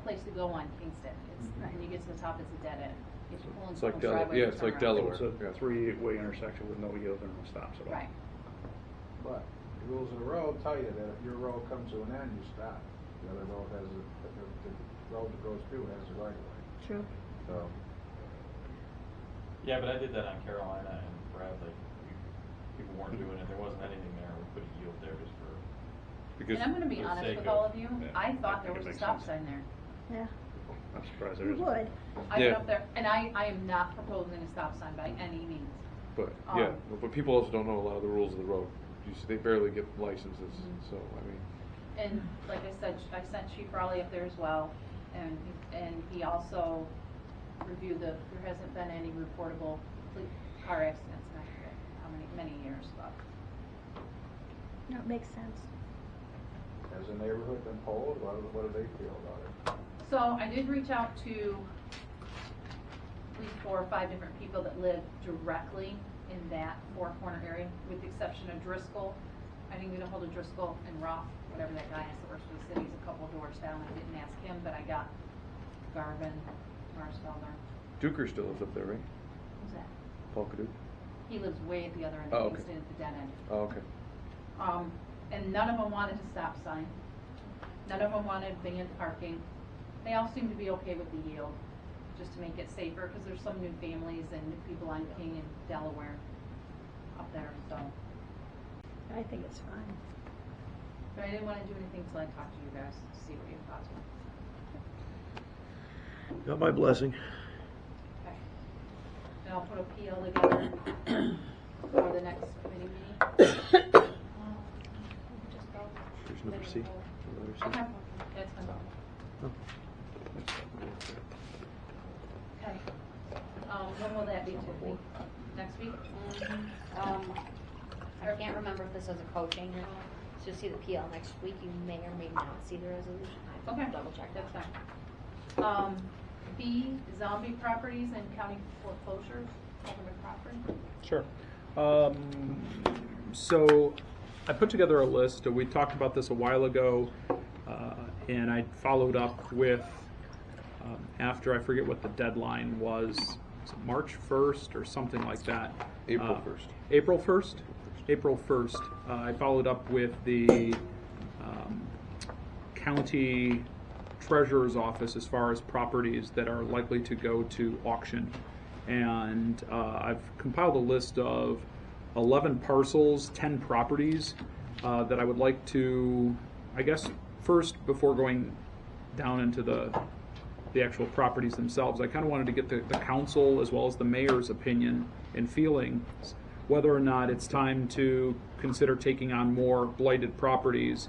place to go on Kingston. It's when you get to the top, it's a dead end. You have to pull in It's like someone's driveway yeah, and it's turn like around. Delaware. It's a Yeah. three-way intersection with no yield and no stops at all. Right. But the rules of the road tell you that if your road comes to an end, you stop. The other road has the road that goes through has the right of way. True. So, Yeah, but I did that on Carolina and Bradley. People weren't doing it, there wasn't anything there, we put a yield there just for. Because And I'm gonna be for the honest sake with all of- of you, yeah, I I thought there think was it a makes stop sense. sign there. Yeah. I'm surprised there You isn't. would. I Yeah. went up there, and I am not proposing a stop sign by any means. But yeah, but people also don't know a lot of the rules of the road. You see, they barely get licenses, so I mean. And like I said, I sent Chief Raleigh up there as well, and he also reviewed there hasn't been any reportable car accidents in how many years, but. No, it makes sense. has the neighborhood been polled? What do they feel about it? So I did reach out to at least 4 or 5 different people that live directly in that Four Corner area, with the exception of Driscoll. I didn't get a hold of Driscoll and Ruff, whatever that guy is that works for the city. He's a couple of doors down. I didn't ask him, but I got Garvin, Marsfelder. Duker still lives up there, right? Who's that? Paul Caduc? He lives way at the other end Oh, of okay. Kingston at the dead end. Oh, okay. And none of them wanted a stop sign. None of them wanted banned parking. They all seem to be okay with the yield, just to make it safer, because there's some new families and new people on King and Delaware up there, so. I think it's fine. But I didn't want to do anything until I talked to you guys to see what your thoughts were. Got my blessing. Okay. And I'll put a PL together for the next committee meeting. There's number C. Letter C. Okay, that's fine. Oh. Okay. When will that be, Tiffany? Next week? I can't remember if this is a coaching or not. So you'll see the PL next week. You may or may not see the resolution. I have to Okay, double check. that's fine. B, zombie properties and county foreclosures, government property. Sure. So I put together a list. We talked about this a while ago, and I followed up with, after I forget what the deadline was it March 1st or something like that? April 1st. April 1st? April 1st. I followed up with the county treasurer's office as far as properties that are likely to go to auction. And I've compiled a list of 11 parcels, 10 properties that I would like to, I guess, first, before going down into the actual properties themselves, I kind of wanted to get the council as well as the mayor's opinion and feelings whether or not it's time to consider taking on more blighted properties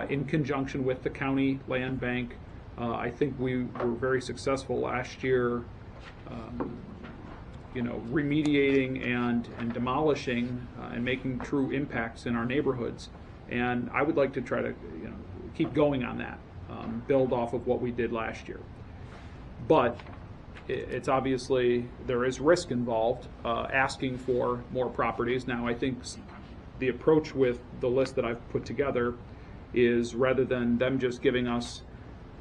in conjunction with the county land bank. I think we were very successful last year, remediating and demolishing and making true impacts in our neighborhoods. And I would like to try to keep going on that, build off of what we did last year. But it's obviously, there is risk involved, asking for more properties. Now, I think the approach with the list that I've put together is, rather than them just giving us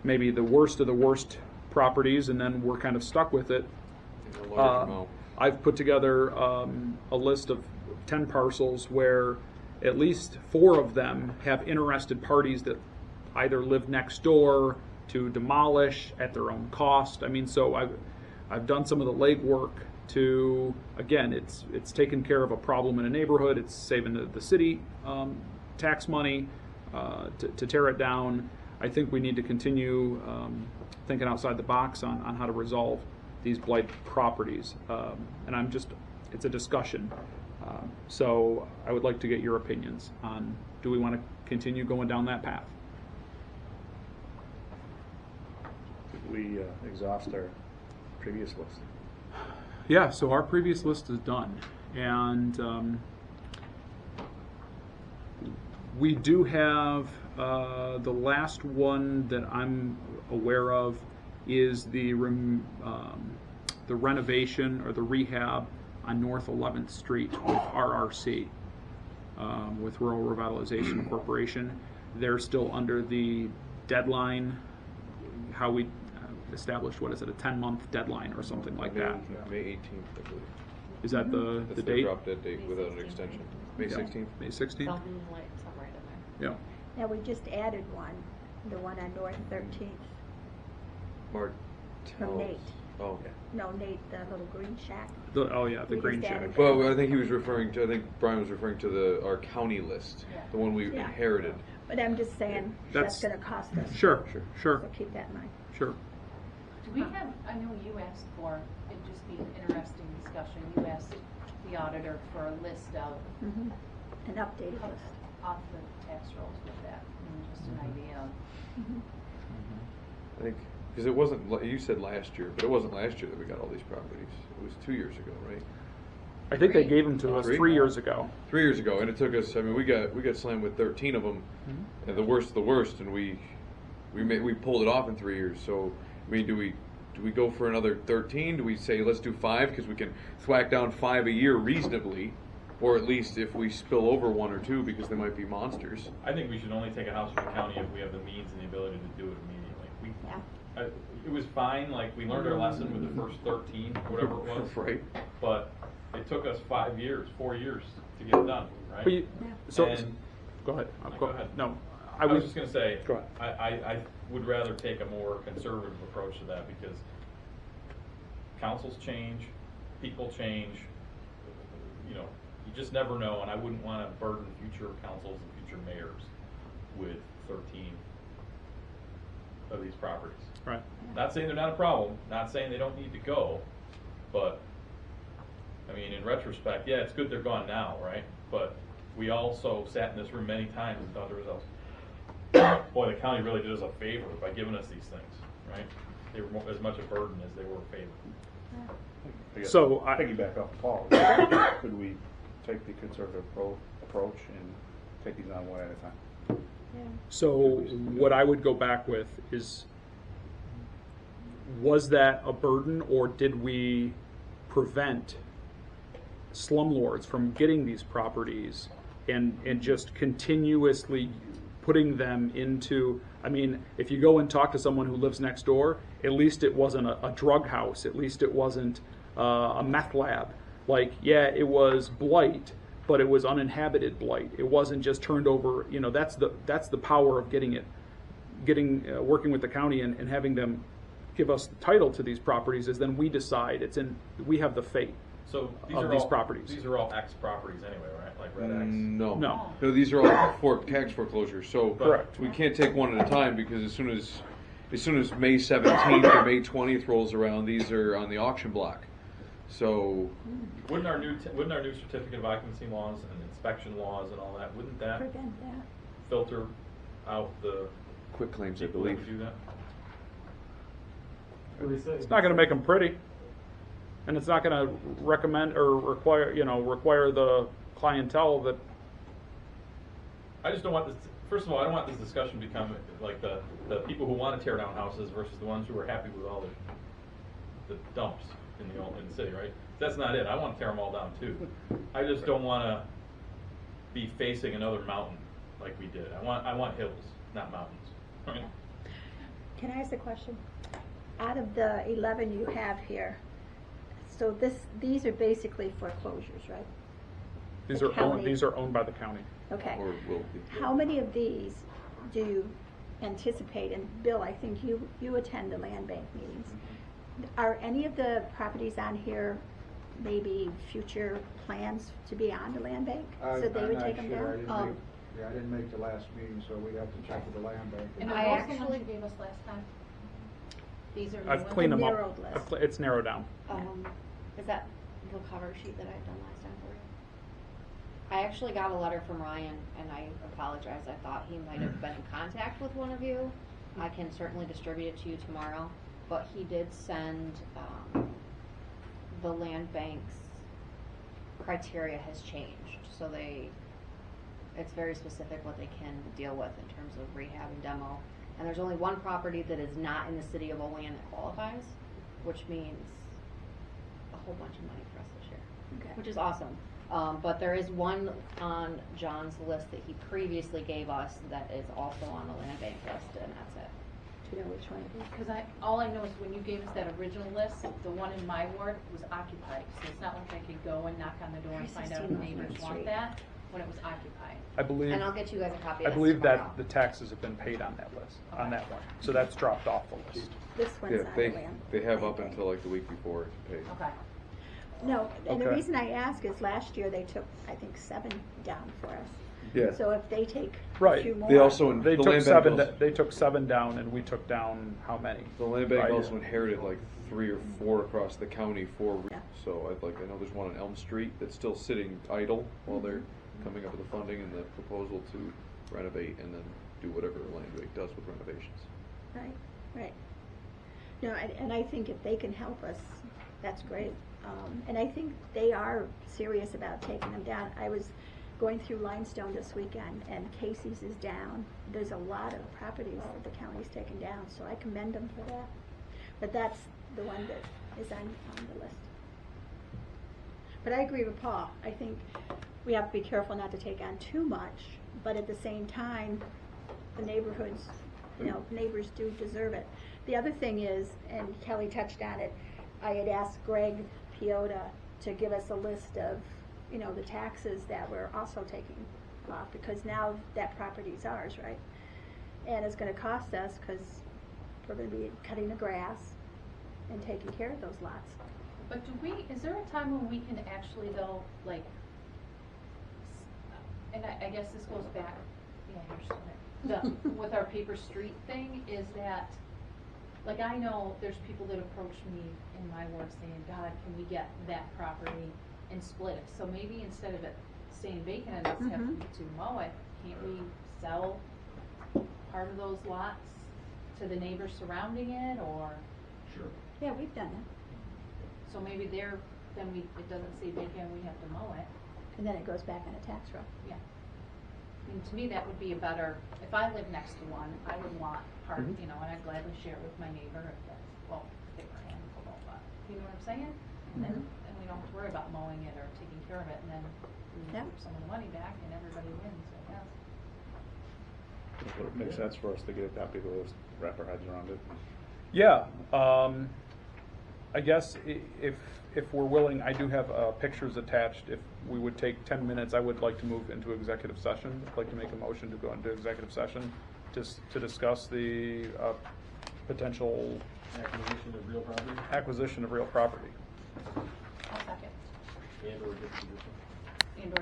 maybe the worst of the worst properties and then we're kind of stuck with it, I've put together a list of 10 parcels where at least 4 of them have interested parties that either live next door to demolish at their own cost. I mean, so I've done some of the legwork to, again, it's taken care of a problem in a neighborhood, it's saving the city tax money to tear it down. I think we need to continue thinking outside the box on how to resolve these blight properties. And it's a discussion. So I would like to get your opinions on, do we want to continue going down that path? Did we exhaust our previous list? Yeah, so our previous list is done. And we do have the last one that I'm aware of is the renovation or the rehab on North 11th Street with RRC, with Rural Revitalization Corporation. They're still under the deadline, how we established, what is it, a 10-month deadline or something like that. May 18th, I believe. Is that the That's date? Drop dead date without an extension. May 16th? May 16th? Something right in there. Yeah. Now, we just added one, the one on North 13th, from Nate. Oh. No, Nate, the little green shack. The We green just shack. added Well, I think he was referring to, I think Brian was referring to our county list, the one we Yeah. inherited. But I'm just saying, that's going to cost us. Sure. So keep that in mind. Sure. Do we have, I know you asked for, it'd just be an interesting discussion, you asked the auditor for a list of An updated list. off the tax rolls with that, just an idea of. I think, because it wasn't, you said last year, but it wasn't last year that we got all these properties. It was 2 years ago, right? I think they gave them to us 3? 3 years ago. 3 years ago, and it took us, I mean, we got slammed with 13 of them, and the worst of the worst, and we pulled it off in 3 years. So, I mean, do we go for another 13? Do we say let's do 5 because we can thwack down 5 a year reasonably, or at least if we spill over 1 or 2 because they might be monsters? I think we should only take a house from the county if we have the means and the ability to do it immediately. It was fine, like, we learned our lesson with the first 13, whatever it was. Right. But it took us 4 years to get it done, right? But so, And- go ahead. Go ahead. No, I was just going to say, Go ahead. I would rather take a more conservative approach to that because councils change, people change, you just never know, and I wouldn't want to burden future councils and future mayors with 13 of these properties. Right. Not saying they're not a problem, not saying they don't need to go, but I mean, in retrospect, yeah, it's good they're gone now, right? But we also sat in this room many times and thought to ourselves, boy, the county really did us a favor by giving us these things, right? They were as much a burden as they were a favor. I guess, So, piggyback off Paul, could we take the conservative approach and take these on one at a time? So what I would go back with is, was that a burden, or did we prevent slumlords from getting these properties and just continuously putting them into, I mean, if you go and talk to someone who lives next door, at least it wasn't a drug house, at least it wasn't a meth lab. Like, yeah, it was blight, but it was uninhabited blight. It wasn't just turned over. That's the power of working with the county and having them give us the title to these properties. Is then we decide we have the fate. So of these properties. These are all X properties anyway, right? Like Red X. No. No, these are all tax foreclosures. So Correct. we can't take one at a time because as soon as May 17th or May 20th rolls around, these are on the auction block. So, Wouldn't our new certificate of occupancy laws and inspection laws and all that, wouldn't that Prevent that. filter out the quick claims, I people that believe. would do that? It's not going to make them pretty, and it's not going to recommend or require the clientele that. I just don't want this. First of all, I don't want this discussion to become like the people who want to tear down houses versus the ones who are happy with all the dumps in the city, right? That's not it. I want to tear them all down too. I just don't want to be facing another mountain like we did. I want hills, not mountains. Right? Can I ask a question? Out of the 11 you have here, so these are basically foreclosures, right? These The are county. owned by the county. Okay. Or will be. How many of these do you anticipate? And Bill, I think you attend the land bank meetings. Are any of the properties on here maybe future plans to be on the land bank? So they would take them down? I didn't make the last meeting, so we'd have to check with the land bank. And I are those the ones actually- you gave us last time? These are the I've ones? cleaned them narrowed up. list. It's narrowed down. Is that the cover sheet that I've done last time for you? I actually got a letter from Ryan, and I apologize. I thought he might have been in contact with one of you. I can certainly distribute it to you tomorrow. But he did send the land bank's criteria has changed. So it's very specific what they can deal with in terms of rehab and demo. And there's only one property that is not in the city of Olean that qualifies, which means a whole bunch of money for us this year, Okay. which is awesome. But there is one on John's list that he previously gave us that is also on the land bank list, and that's it. Do you know which one it is? Because all I know is when you gave us that original list, the one in my ward was occupied. So it's not like I could go and knock on the door and find out if 316 neighbors North want Street. that, when it was occupied. I believe. And I'll get you guys a copy I of this believe tomorrow. that the taxes have been paid on that list, on that one. So that's dropped off the list. This one's Yeah, on they the land. they have land up bank. until like the week before to pay. Okay. No, and the Okay. reason I ask is last year they took, I think, 7 down for us. Yeah. So if they take a Right. few more. They also They the took land bank seven. also- They took 7 down, and we took down how many? The land bank Right. also inherited like 3 or 4 across the county for. Yeah. So I know there's one on Elm Street that's still sitting idle while they're coming up with the funding and the proposal to renovate and then do whatever land bank does with renovations. Right. No, and I think if they can help us, that's great. And I think they are serious about taking them down. I was going through Limestone this weekend, and Casey's is down. There's a lot of properties that the county's taken down, so I commend them for that. But that's the one that is on the list. But I agree with Paul. I think we have to be careful not to take on too much, but at the same time, the neighborhoods, neighbors do deserve it. The other thing is, and Kelly touched on it, I had asked Greg Piota to give us a list of, the taxes that we're also taking off, because now that property's ours, right? And it's gonna cost us, because we're gonna be cutting the grass and taking care of those lots. But is there a time when we can actually though, like, and I guess this goes back, you're still there. With our paper street thing, is that, like, I know there's people that approach me in my ward saying, God, can we get that property and split it? So maybe instead of it staying vacant and us having to mow it, can't we sell part of those lots to the neighbors surrounding it, or? Sure. Yeah, we've done it. So maybe it doesn't say vacant, we have to mow it. And then it goes back on a tax roll. Yeah. I mean, to me, that would be a better, if I lived next to one, I would want part, and I'd gladly share it with my neighbor if that's, if they were a handful of that. You know what I'm saying? And we don't have to worry about mowing it or taking care of it, and then we Yeah. give some of the money back and everybody wins, I guess. Would it make sense for us to get a copy of the list, wrap our heads around it? Yeah. I guess if we're willing, I do have pictures attached. If we would take 10 minutes, I would like to move into executive session. I'd like to make a motion to go into executive session to discuss the potential acquisition of real property. I'll second. And or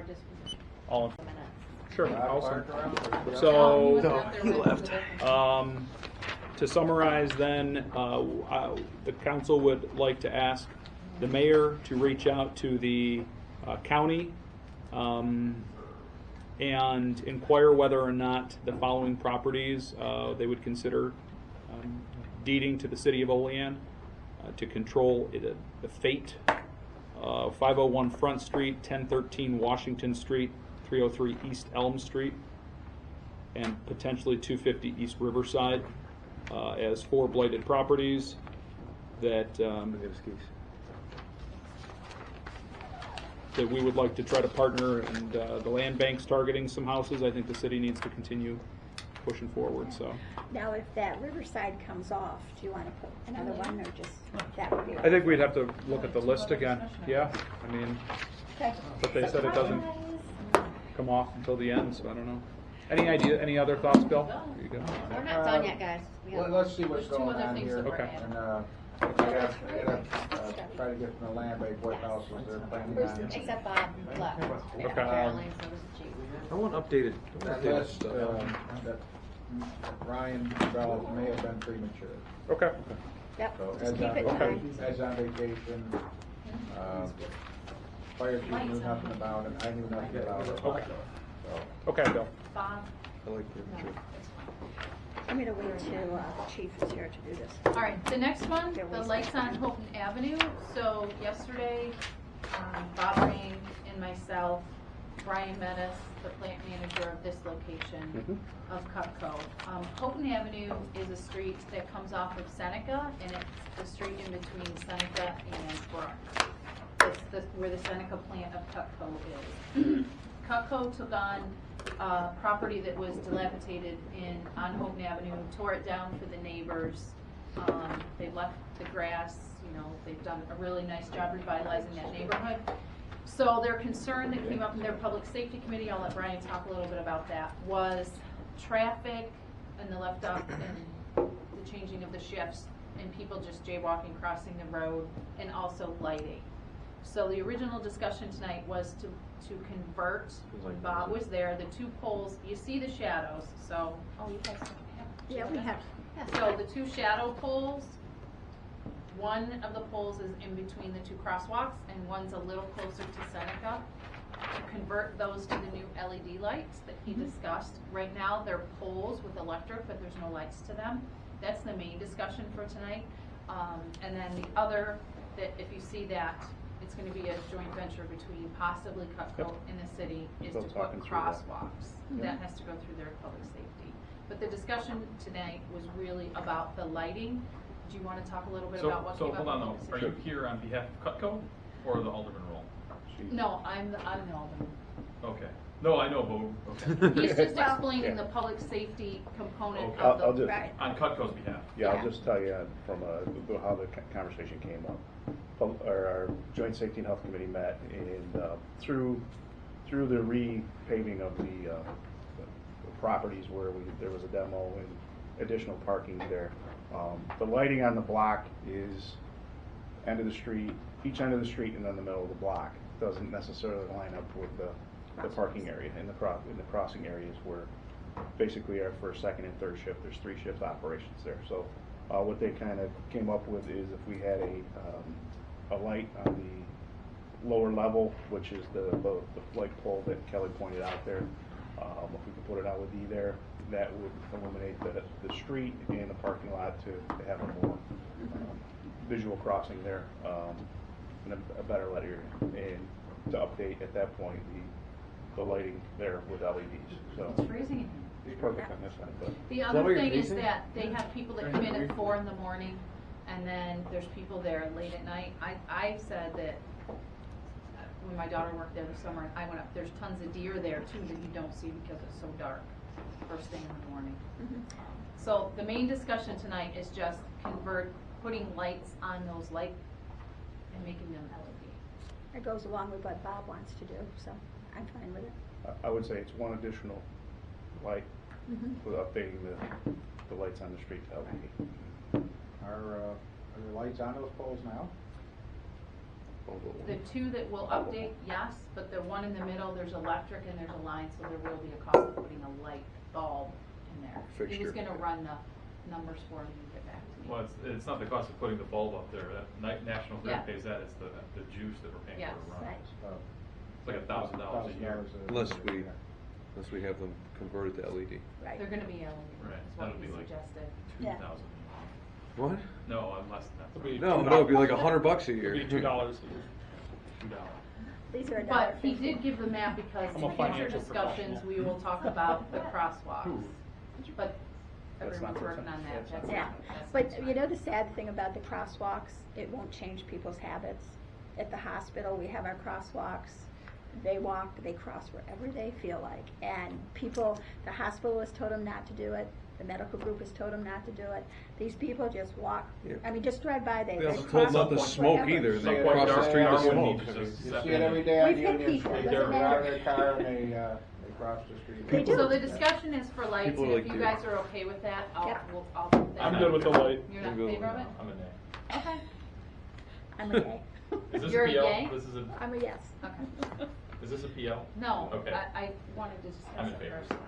disposition. All in, Minutes. sure. Park Also, around, or- Oh, he so wasn't out there with the- to summarize, then the council would like to ask the mayor to reach out to the county and inquire whether or not the following properties they would consider deeding to the city of Olean to control the fate. 501 Front Street, 1013 Washington Street, 303 East Elm Street, and potentially 250 East Riverside as 4 blighted properties that that we would like to try to partner, and the land bank's targeting some houses. I think the city needs to continue pushing forward. So Now, if that Riverside comes off, do you want to put another one, or just that would be? I think we'd have to look at the list again. Yeah, I mean, Okay. but they said it doesn't come off until the end, so I don't know. Any idea? Any other thoughts, Bill? Here you go. We're not done yet, guys. We got- Let's see what's There's two going other on things here. that we're Okay. adding. And, I gotta try to get from the land bank what houses they're planning on. Except Bob left. Okay. Apparently, so does Chief. I want updated. That list, that Ryan developed may have been premature. Okay. Yep, So just keep it in Okay. mind. Ed's on vacation. Fire chief knew nothing about it. I knew nothing about it. Okay. So, Okay, Bill. Bob? I like premature. I'm going to wait till the chief is here to do this. All right, the next one, They're the wasting lights on time. Houghton Avenue. So yesterday, Bob Rain and myself, Brian Metis, the plant manager of this location of Cutco. Houghton Avenue is a street that comes off of Seneca, and it's the street in between Seneca and Brook. It's where the Seneca plant of Cutco is. Cutco took on property that was dilapidated on Houghton Avenue, tore it down for the neighbors. They left the grass, they've done a really nice job revitalizing that neighborhood. So their concern that came up in their public safety committee, I'll let Brian talk a little bit about that, was traffic and the left up and the changing of the shifts and people just jaywalking, crossing the road, and also lighting. So the original discussion tonight was to convert, when Bob was there, the 2 poles, you see the shadows, so, you guys have. Yeah, we have. So the 2 shadow poles, one of the poles is in between the 2 crosswalks and one's a little closer to Seneca. To convert those to the new LED lights that he discussed. Right now they're poles with electric, but there's no lights to them. That's the main discussion for tonight. And then the other, that if you see that, it's going to be a joint venture between possibly Cutco and the city, is Still to put talking through that. crosswalks. That has to go through their public safety. But the discussion tonight was really about the lighting. Do you want to talk a little bit about what So came up? hold on in though, the are decision? you here on behalf of Cutco or the Alderman role? No, I'm the Alderman. Okay. No, I know, but, okay. He's just Well- explaining Yeah. the public safety component Okay. of the. I'll just, Right. On Cutco's behalf. yeah, Yeah. I'll just tell you from how the conversation came up. Our Joint Safety and Health Committee met, and through the repaving of the properties where there was a demo and additional parking there. The lighting on the block is end of the street, each end of the street, and then the middle of the block. Doesn't necessarily line up with the parking area in the crossing areas where basically our first, second, and third shift. There's 3 shift operations there. So what they kind of came up with is if we had a light on the lower level, which is the light pole that Kelly pointed out there, if we could put an LED there, that would illuminate the street and the parking lot to have a more visual crossing there, and a better light area, and to update at that point the lighting there with LEDs. So It's freezing in here. it's perfect on this end, but The that other what you're thing is facing? that they have people that come in at 4 in the morning, and then there's people there late at night. I said that when my daughter worked there this summer, I went up, there's tons of deer there too that you don't see because it's so dark first thing in the morning. So the main discussion tonight is just putting lights on those lights and making them LED. It goes along with what Bob wants to do, so I'm fine with it. I would say it's one additional light with updating the lights on the street to LED. Are there lights on those poles now? The 2 that will update, yes, but the one in the middle, there's electric and there's a line, so there will be a cost of putting a light bulb in there. He was Fixture. gonna run numbers for him and get back to me. Well, it's not the cost of putting the bulb up there, that National Grid Yeah. pays that, it's the juice that we're paying Yes. for to run. Right. It's like $1,000 a year. Unless we have them converted to LED. Right. They're gonna be LED, Right, is what that'll he be like suggested. 2,000. What? No, less than that. It'll be No, it'd be like $100 a year. It'll be $2 a year. $2. These are $1.50. But he did give the map because I'm a in future financial discussions, we will talk about the crosswalks. But That's not everyone's for working some- on that, that's that's not Yeah, not, that's but not you tonight. know the sad thing about the crosswalks, it won't change people's habits. At the hospital, we have our crosswalks. They walk, they cross wherever they feel like. And people, the hospital has told them not to do it. The medical group has told them not to do it. These people just walk. Yeah. I mean, just drive by. They They also cross told not to wherever. smoke either, and they Yeah, cross the yeah, street to yeah, smoke. Just You step see in it every and- day on We've hit Union people, Street. doesn't They get out of matter. their car and they cross the street. They do. So the discussion is for lights, People and like if you to- guys are okay with that, I'll Yep. I'll. I'm good with the light. You're not I'm in good favor of with it? I'm a nay. Okay. I'm a yay. Is this You're a a PL? yay? This is a, I'm a yes. Okay. is this a PL? No, Okay. I wanted to discuss I'm in it favor. first. Okay.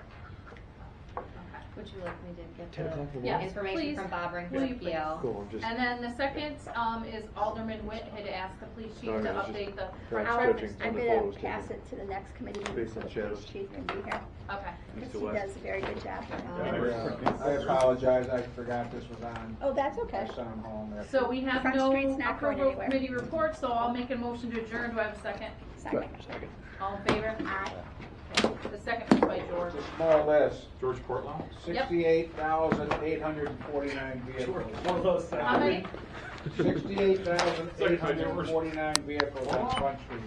Would you like me to get 10 o'clock the Yes, information please. from Bob Ring for Will the you please? PL? Cool, I'm just. And then the second, is Alderman Witt had asked the police chief Sorry, to I was just update the trying to I'll- traffic. stretching. I'm on the gonna photos pass taken. it to the next committee meeting Based so on the police shadows. chief can be here. Okay. Because Mr. he West. does a very good job. I apologize, I forgot this was on. Oh, that's okay. I sent them home. after- So we have Front no Street's not going approval anywhere. committee report, so I'll make a motion to adjourn. Do I have a second? Second. All in favor? Aye. Okay. The second was by George. Just more or less, George Portland? 68,849 vehicles. One of those. How many? 68,849 vehicles on Front Street.